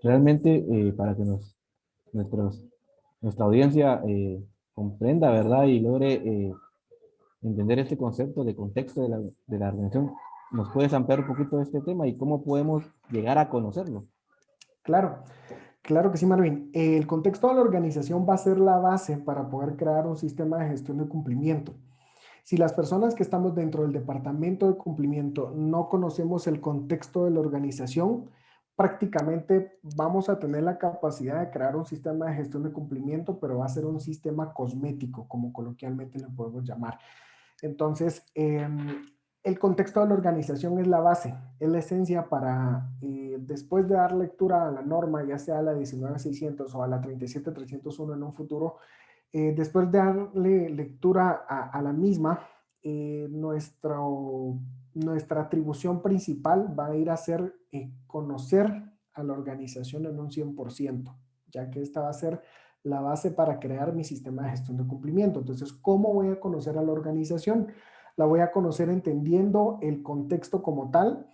Speaker 1: realmente para que nuestros, nuestra audiencia comprenda, ¿verdad? Y logre entender este concepto de contexto de la organización, ¿nos puedes ampliar un poquito este tema y cómo podemos llegar a conocerlo?
Speaker 2: Claro, claro que sí, Marvin. El contexto de la organización va a ser la base para poder crear un sistema de gestión de cumplimiento. Si las personas que estamos dentro del departamento de cumplimiento no conocemos el contexto de la organización, prácticamente vamos a tener la capacidad de crear un sistema de gestión de cumplimiento, pero va a ser un sistema cosmético, como coloquialmente le podemos llamar. Entonces, el contexto de la organización es la base, es la esencia para, después de dar lectura a la norma, ya sea a la 19600 o a la 37301 en un futuro, después de darle lectura a la misma, nuestra atribución principal va a ir a ser conocer a la organización en un 100%, ya que esta va a ser la base para crear mi sistema de gestión de cumplimiento. Entonces, ¿cómo voy a conocer a la organización? La voy a conocer entendiendo el contexto como tal.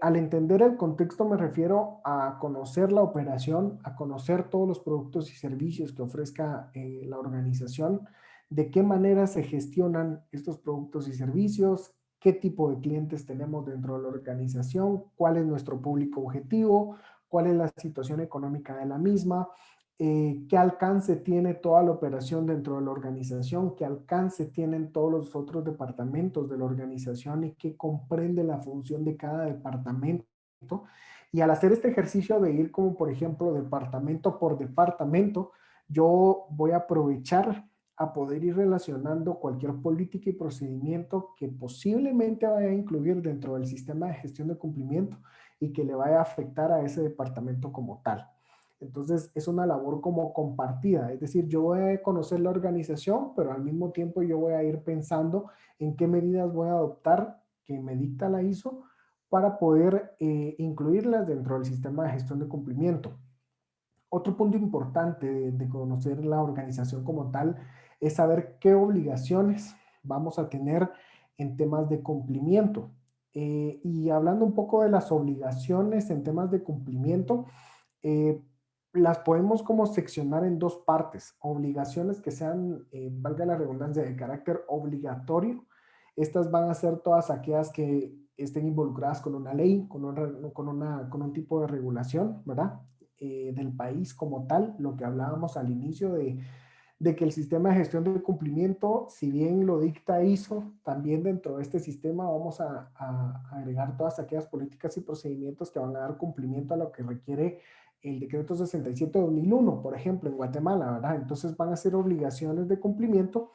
Speaker 2: Al entender el contexto me refiero a conocer la operación, a conocer todos los productos y servicios que ofrezca la organización, de qué manera se gestionan estos productos y servicios, qué tipo de clientes tenemos dentro de la organización, cuál es nuestro público objetivo, cuál es la situación económica de la misma, qué alcance tiene toda la operación dentro de la organización, qué alcance tienen todos los otros departamentos de la organización y qué comprende la función de cada departamento. Y al hacer este ejercicio de ir como por ejemplo departamento por departamento, yo voy a aprovechar a poder ir relacionando cualquier política y procedimiento que posiblemente vaya a incluir dentro del sistema de gestión de cumplimiento y que le vaya a afectar a ese departamento como tal. Entonces es una labor como compartida, es decir, yo voy a conocer la organización, pero al mismo tiempo yo voy a ir pensando en qué medidas voy a adoptar que me dicta la ISO para poder incluirlas dentro del sistema de gestión de cumplimiento. Otro punto importante de conocer la organización como tal es saber qué obligaciones vamos a tener en temas de cumplimiento. Y hablando un poco de las obligaciones en temas de cumplimiento, eh, las podemos como seccionar en dos partes. Obligaciones que sean, valga la redundancia, de carácter obligatorio. Estas van a ser todas aquellas que estén involucradas con una ley, con un tipo de regulación, ¿verdad? Del país como tal, lo que hablábamos al inicio de que el sistema de gestión de cumplimiento, si bien lo dicta ISO, también dentro de este sistema vamos a agregar todas aquellas políticas y procedimientos que van a dar cumplimiento a lo que requiere el decreto 67 de 2001, por ejemplo, en Guatemala, ¿verdad? Entonces van a ser obligaciones de cumplimiento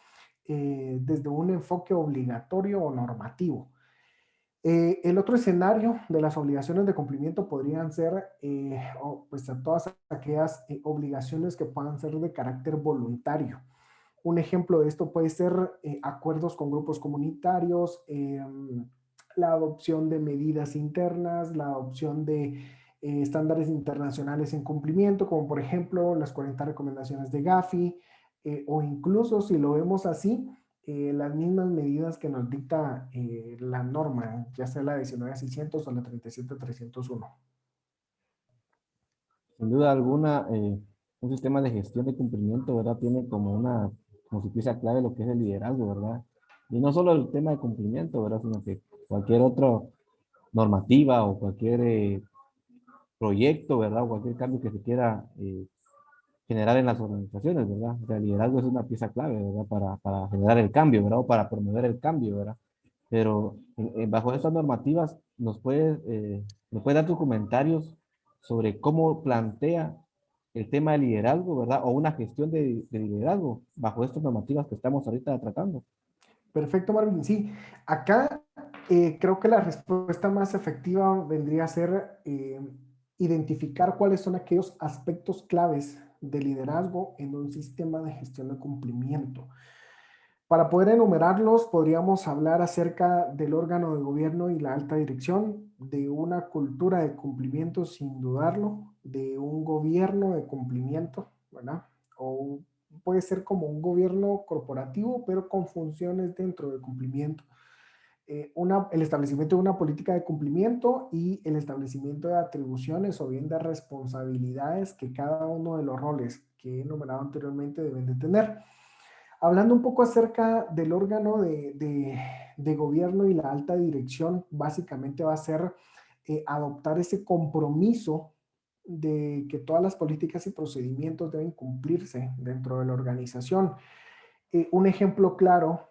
Speaker 2: desde un enfoque obligatorio o normativo. El otro escenario de las obligaciones de cumplimiento podrían ser pues a todas aquellas obligaciones que puedan ser de carácter voluntario. Un ejemplo de esto puede ser acuerdos con grupos comunitarios, la adopción de medidas internas, la adopción de estándares internacionales en cumplimiento, como por ejemplo las 40 recomendaciones de Gafi, o incluso si lo vemos así, las mismas medidas que nos dicta la norma, ya sea la 19.600 o la 37.301.
Speaker 1: Sin duda alguna, un sistema de gestión de cumplimiento, ¿verdad? Tiene como una, como si pieza clave lo que es el liderazgo, ¿verdad? Y no solo el tema de cumplimiento, ¿verdad? Sino que cualquier otra normativa o cualquier proyecto, ¿verdad? O cualquier cambio que se quiera generar en las organizaciones, ¿verdad? O sea, el liderazgo es una pieza clave, ¿verdad? Para generar el cambio, ¿verdad? O para promover el cambio, ¿verdad? Pero bajo estas normativas, nos puede dar tus comentarios sobre cómo plantea el tema de liderazgo, ¿verdad? O una gestión de liderazgo bajo estas normativas que estamos ahorita tratando.
Speaker 2: Perfecto, Marvin. Sí, acá creo que la respuesta más efectiva vendría a ser identificar cuáles son aquellos aspectos claves de liderazgo en un sistema de gestión de cumplimiento. Para poder enumerarlos, podríamos hablar acerca del órgano de gobierno y la alta dirección, de una cultura de cumplimiento sin dudarlo, de un gobierno de cumplimiento, ¿verdad? O puede ser como un gobierno corporativo, pero con funciones dentro del cumplimiento. El establecimiento de una política de cumplimiento y el establecimiento de atribuciones o bien de responsabilidades que cada uno de los roles que he enumerado anteriormente deben de tener. Hablando un poco acerca del órgano de gobierno y la alta dirección, básicamente va a ser adoptar ese compromiso de que todas las políticas y procedimientos deben cumplirse dentro de la organización. Un ejemplo claro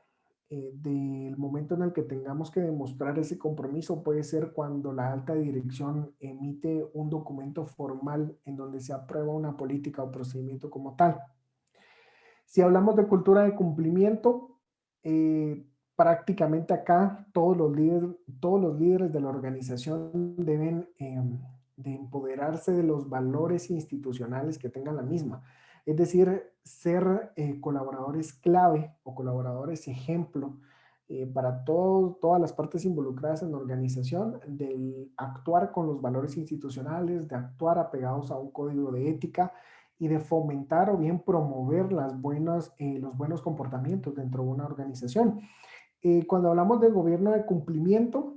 Speaker 2: del momento en el que tengamos que demostrar ese compromiso puede ser cuando la alta dirección emite un documento formal en donde se aprueba una política o procedimiento como tal. Si hablamos de cultura de cumplimiento, prácticamente acá todos los líderes de la organización deben de empoderarse de los valores institucionales que tengan la misma. Es decir, ser colaboradores clave o colaboradores ejemplo para todas las partes involucradas en la organización, de actuar con los valores institucionales, de actuar apegados a un código de ética y de fomentar o bien promover los buenos comportamientos dentro de una organización. Cuando hablamos del gobierno de cumplimiento,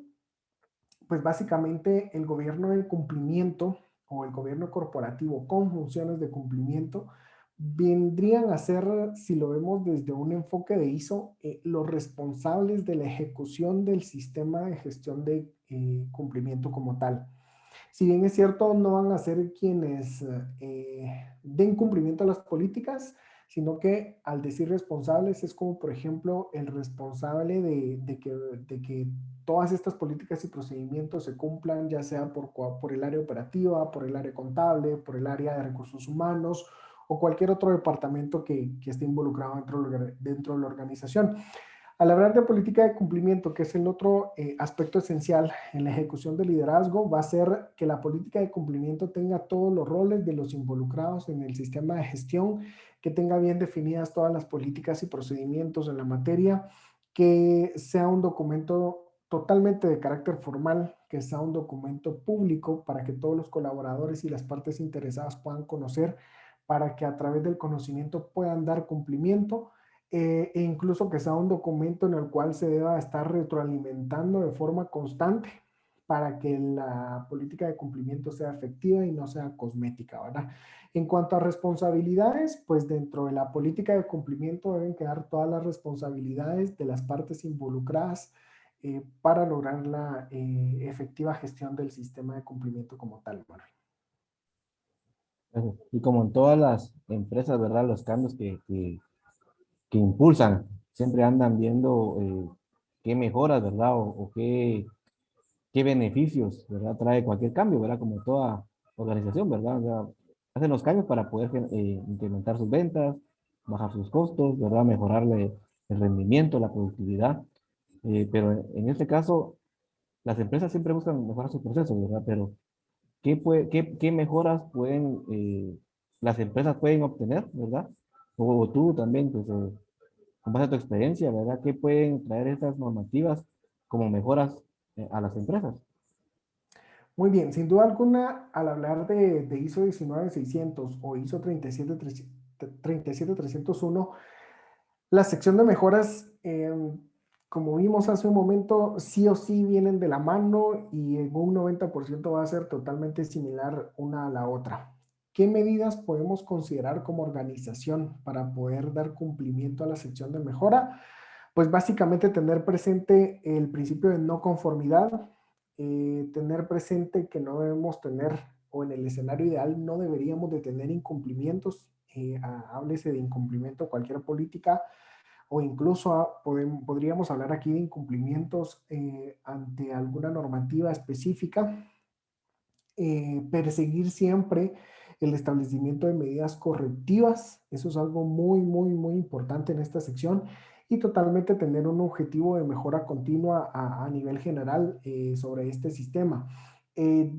Speaker 2: pues básicamente el gobierno de cumplimiento o el gobierno corporativo con funciones de cumplimiento vendrían a ser, si lo vemos desde un enfoque de ISO, los responsables de la ejecución del sistema de gestión de cumplimiento como tal. Si bien es cierto, no van a ser quienes den cumplimiento a las políticas, sino que al decir responsables es como, por ejemplo, el responsable de que todas estas políticas y procedimientos se cumplan, ya sea por el área operativa, por el área contable, por el área de recursos humanos o cualquier otro departamento que esté involucrado dentro de la organización. Al hablar de política de cumplimiento, que es el otro aspecto esencial en la ejecución del liderazgo, va a ser que la política de cumplimiento tenga todos los roles de los involucrados en el sistema de gestión, que tenga bien definidas todas las políticas y procedimientos en la materia, que sea un documento totalmente de carácter formal, que sea un documento público para que todos los colaboradores y las partes interesadas puedan conocer, para que a través del conocimiento puedan dar cumplimiento, e incluso que sea un documento en el cual se deba estar retroalimentando de forma constante para que la política de cumplimiento sea efectiva y no sea cosmética, ¿verdad? En cuanto a responsabilidades, pues dentro de la política de cumplimiento deben quedar todas las responsabilidades de las partes involucradas para lograr la efectiva gestión del sistema de cumplimiento como tal, Manuel.
Speaker 1: Y como en todas las empresas, ¿verdad? Los cambios que impulsan, siempre andan viendo qué mejoras, ¿verdad? O qué beneficios, ¿verdad? Trae cualquier cambio, ¿verdad? Como toda organización, ¿verdad? O sea, hacen los cambios para poder incrementar sus ventas, bajar sus costos, ¿verdad? Mejorarle el rendimiento, la productividad. Pero en este caso, las empresas siempre buscan mejorar sus procesos, ¿verdad? Pero ¿qué mejoras pueden, las empresas pueden obtener, ¿verdad? O tú también, pues, con base a tu experiencia, ¿verdad? ¿Qué pueden traer estas normativas como mejoras a las empresas?
Speaker 2: Muy bien, sin duda alguna, al hablar de ISO 19600 o ISO 37301, la sección de mejoras, como vimos hace un momento, sí o sí vienen de la mano y en un 90% va a ser totalmente similar una a la otra. ¿Qué medidas podemos considerar como organización para poder dar cumplimiento a la sección de mejora? Pues básicamente tener presente el principio de no conformidad, tener presente que no debemos tener, o en el escenario ideal, no deberíamos de tener incumplimientos, háblese de incumplimiento a cualquier política, o incluso podríamos hablar aquí de incumplimientos ante alguna normativa específica. Perseguir siempre el establecimiento de medidas correctivas, eso es algo muy, muy, muy importante en esta sección, y totalmente tener un objetivo de mejora continua a nivel general sobre este sistema. Eh,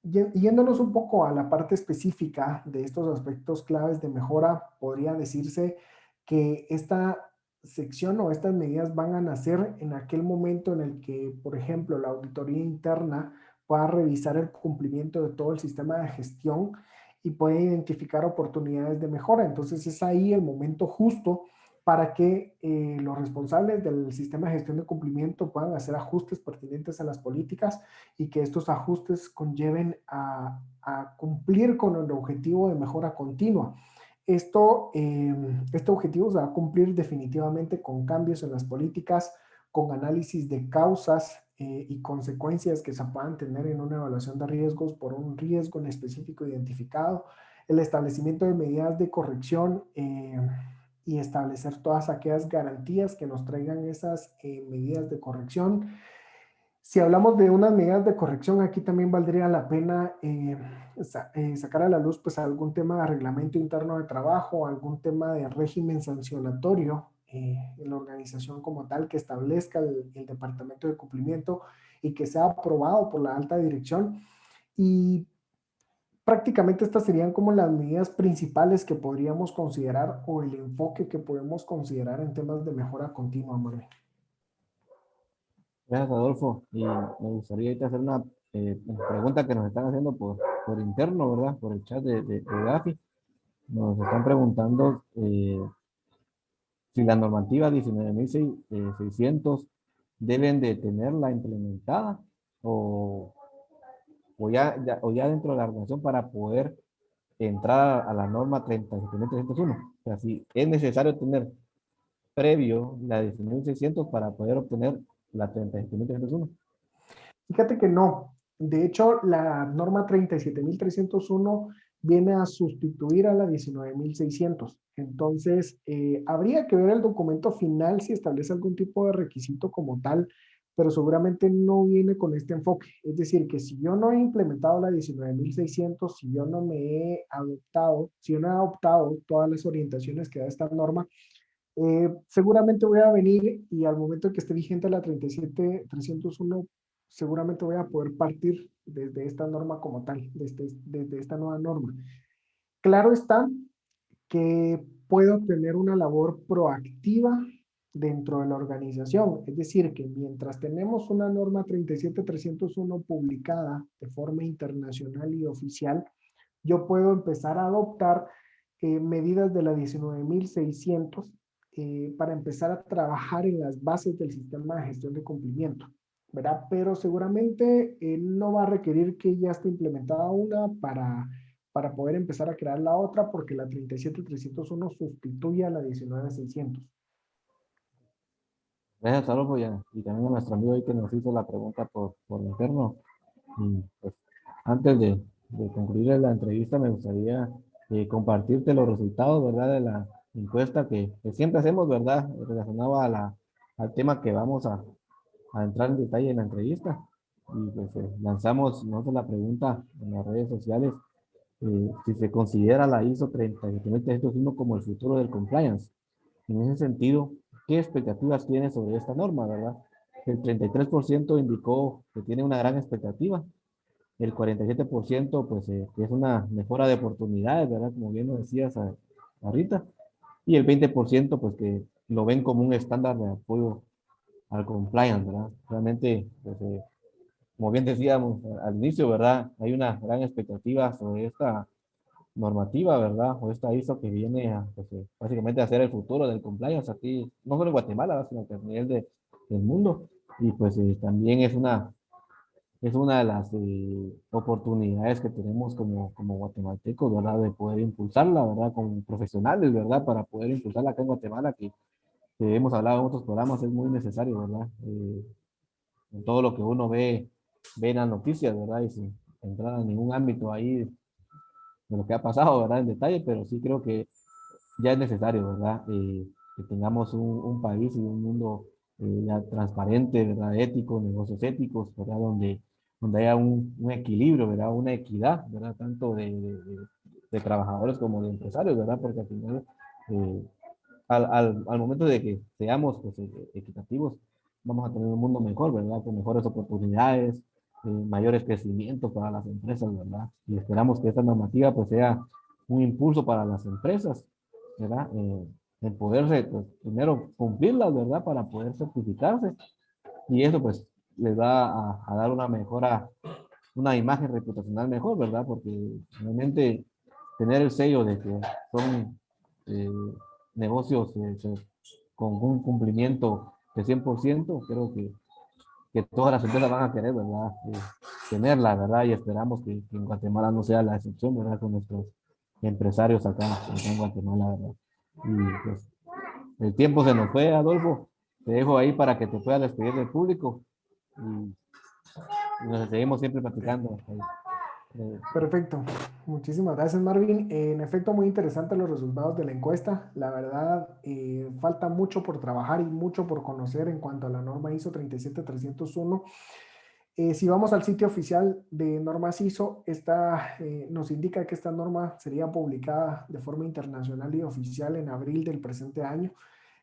Speaker 2: Yéndonos un poco a la parte específica de estos aspectos claves de mejora, podría decirse que esta sección o estas medidas van a nacer en aquel momento en el que, por ejemplo, la auditoría interna pueda revisar el cumplimiento de todo el sistema de gestión y puede identificar oportunidades de mejora. Entonces es ahí el momento justo para que los responsables del sistema de gestión de cumplimiento puedan hacer ajustes pertinentes a las políticas y que estos ajustes conlleven a cumplir con el objetivo de mejora continua. Este objetivo se va a cumplir definitivamente con cambios en las políticas, con análisis de causas y consecuencias que se puedan tener en una evaluación de riesgos por un riesgo en específico identificado, el establecimiento de medidas de corrección y establecer todas aquellas garantías que nos traigan esas medidas de corrección. Si hablamos de unas medidas de corrección, aquí también valdría la pena sacar a la luz pues algún tema de reglamento interno de trabajo, algún tema de régimen sancionatorio en la organización como tal que establezca el departamento de cumplimiento y que sea aprobado por la alta dirección. Y prácticamente estas serían como las medidas principales que podríamos considerar o el enfoque que podemos considerar en temas de mejora continua, Manuel.
Speaker 1: Gracias, Adolfo. Y me gustaría ahorita hacer una pregunta que nos están haciendo por interno, ¿verdad? Por el chat de Gafi. nos están preguntando si la normativa 19.600 deben de tenerla implementada o, o ya dentro de la organización para poder entrar a la norma 37.301. O sea, si es necesario tener previo la 19.600 para poder obtener la 37.301.
Speaker 2: Fíjate que no. De hecho, la norma 37.301 viene a sustituir a la 19.600. Entonces, habría que ver el documento final si establece algún tipo de requisito como tal, pero seguramente no viene con este enfoque. Es decir, que si yo no he implementado la 19.600, si yo no me he adoptado, si yo no he adoptado todas las orientaciones que da esta norma, seguramente voy a venir y al momento que esté vigente la 37.301, seguramente voy a poder partir desde esta norma como tal, desde esta nueva norma. Claro está que puedo tener una labor proactiva dentro de la organización. Es decir, que mientras tenemos una norma 37.301 publicada de forma internacional y oficial, yo puedo empezar a adoptar medidas de la 19.600 para empezar a trabajar en las bases del sistema de gestión de cumplimiento, ¿verdad? Pero seguramente no va a requerir que ya esté implementada una para poder empezar a crear la otra, porque la 37.301 sustituye a la 19.600.
Speaker 1: Gracias, Adolfo, y también a nuestro amigo ahí que nos hizo la pregunta por interno. Y pues, antes de concluir la entrevista, me gustaría compartirte los resultados, ¿verdad? De la encuesta que siempre hacemos, ¿verdad? Relacionado al tema que vamos a entrar en detalle en la entrevista. Y pues lanzamos nosotros la pregunta en las redes sociales, si se considera la ISO 37301 como el futuro del compliance. En ese sentido, ¿qué expectativas tiene sobre esta norma, verdad? El 33% indicó que tiene una gran expectativa. El 47% pues que es una mejora de oportunidades, ¿verdad? Como bien lo decías ahorita. Y el 20% pues que lo ven como un estándar de apoyo al compliance, ¿verdad? Realmente, pues, como bien decíamos al inicio, ¿verdad? Hay una gran expectativa sobre esta normativa, ¿verdad? O esta ISO que viene a, pues, básicamente a ser el futuro del compliance aquí, no solo en Guatemala, sino que a nivel del mundo. Y pues también es una de las oportunidades que tenemos como guatemaltecos, ¿verdad? De poder impulsarla, ¿verdad? Como profesionales, ¿verdad? Para poder impulsarla acá en Guatemala, que hemos hablado en otros programas, es muy necesario, ¿verdad? En todo lo que uno ve en las noticias, ¿verdad? Y sin entrar en ningún ámbito ahí de lo que ha pasado, ¿verdad? En detalle, pero sí creo que ya es necesario, ¿verdad? Que tengamos un país y un mundo ya transparente, ¿verdad? Ético, negocios éticos, ¿verdad? Donde haya un equilibrio, ¿verdad? Una equidad, ¿verdad? Tanto de trabajadores como de empresarios, ¿verdad? Porque al final, eh, al momento de que seamos pues, equitativos, vamos a tener un mundo mejor, ¿verdad? Con mejores oportunidades, mayores crecimientos para las empresas, ¿verdad? Y esperamos que esta normativa pues sea un impulso para las empresas, ¿verdad? En poderse, pues, primero cumplirlas, ¿verdad? Para poder certificarse y eso pues les va a dar una mejora, una imagen reputacional mejor, ¿verdad? Porque realmente tener el sello de que son eh, negocios con un cumplimiento de 100%, creo que todas las empresas van a querer, ¿verdad? Tenerla, ¿verdad? Y esperamos que en Guatemala no sea la excepción, ¿verdad? Con nuestros empresarios acá en Guatemala, ¿verdad? Y pues el tiempo se nos fue, Adolfo. Te dejo ahí para que te puedas despedir del público y nos seguimos siempre platicando. Eh,
Speaker 2: Perfecto. Muchísimas gracias, Marvin. En efecto, muy interesantes los resultados de la encuesta. La verdad, falta mucho por trabajar y mucho por conocer en cuanto a la norma ISO 37301. Si vamos al sitio oficial de normas ISO, esta, nos indica que esta norma sería publicada de forma internacional y oficial en abril del presente año.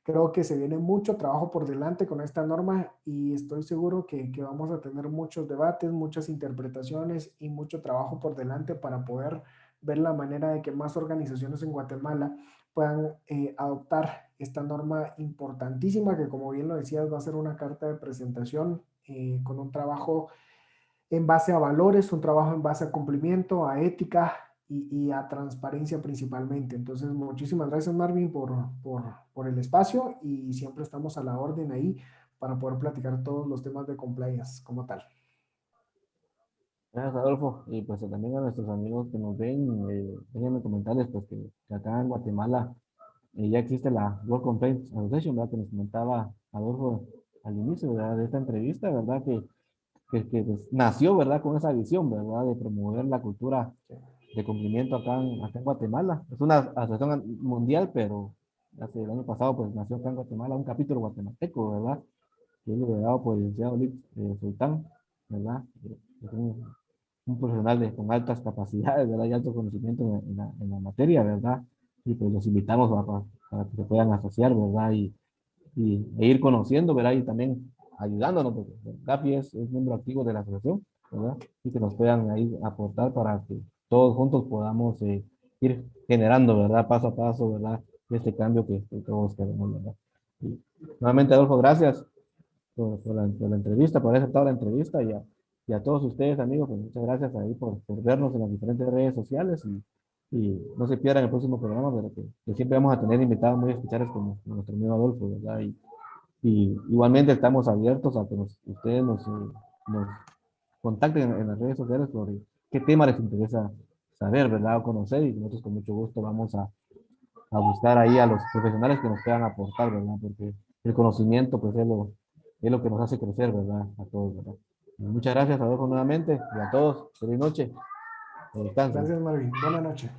Speaker 2: Creo que se viene mucho trabajo por delante con esta norma y estoy seguro que vamos a tener muchos debates, muchas interpretaciones y mucho trabajo por delante para poder ver la manera de que más organizaciones en Guatemala puedan adoptar esta norma importantísima que, como bien lo decías, va a ser una carta de presentación con un trabajo en base a valores, un trabajo en base a cumplimiento, a ética y a transparencia principalmente. Entonces, muchísimas gracias, Marvin, por el espacio y siempre estamos a la orden ahí para poder platicar todos los temas de compliance como tal.
Speaker 1: Gracias, Adolfo. Y pues también a nuestros amigos que nos ven, déjenme comentarles pues que acá en Guatemala ya existe la World Complaints Association, ¿verdad? Que nos comentaba Adolfo al inicio, ¿verdad? De esta entrevista, ¿verdad? Que pues, nació, ¿verdad? Con esa visión, ¿verdad? De promover la cultura de cumplimiento acá en Guatemala. Es una asociación mundial, pero hace el año pasado pues nació acá en Guatemala un capítulo guatemalteco, ¿verdad? Que es liderado por el licenciado Lick Sultán, ¿verdad? Es un profesional con altas capacidades, ¿verdad? Y alto conocimiento en la materia, ¿verdad? Y pues los invitamos para que se puedan asociar, ¿verdad? E ir conociendo, ¿verdad? Y también ayudándonos, porque Gafi es miembro activo de la asociación, ¿verdad? Y que nos puedan ahí aportar para que todos juntos podamos ir generando, ¿verdad? Paso a paso, ¿verdad? Este cambio que todos queremos, ¿verdad? Y nuevamente, Adolfo, gracias por la entrevista, por haber aceptado la entrevista y a todos ustedes, amigos, pues muchas gracias ahí por vernos en las diferentes redes sociales y no se pierdan el próximo programa, pero que siempre vamos a tener invitados muy especiales como nuestro amigo Adolfo, ¿verdad? Y igualmente estamos abiertos a que ustedes nos contacten en las redes sociales sobre qué tema les interesa saber, ¿verdad? O conocer y nosotros con mucho gusto vamos a buscar ahí a los profesionales que nos puedan aportar, ¿verdad? Porque el conocimiento, pues, es lo que nos hace crecer, ¿verdad? A todos, ¿verdad? Muchas gracias, Adolfo, nuevamente, y a todos. Feliz noche. Descansen.
Speaker 2: Gracias, Marvin. Buenas noches.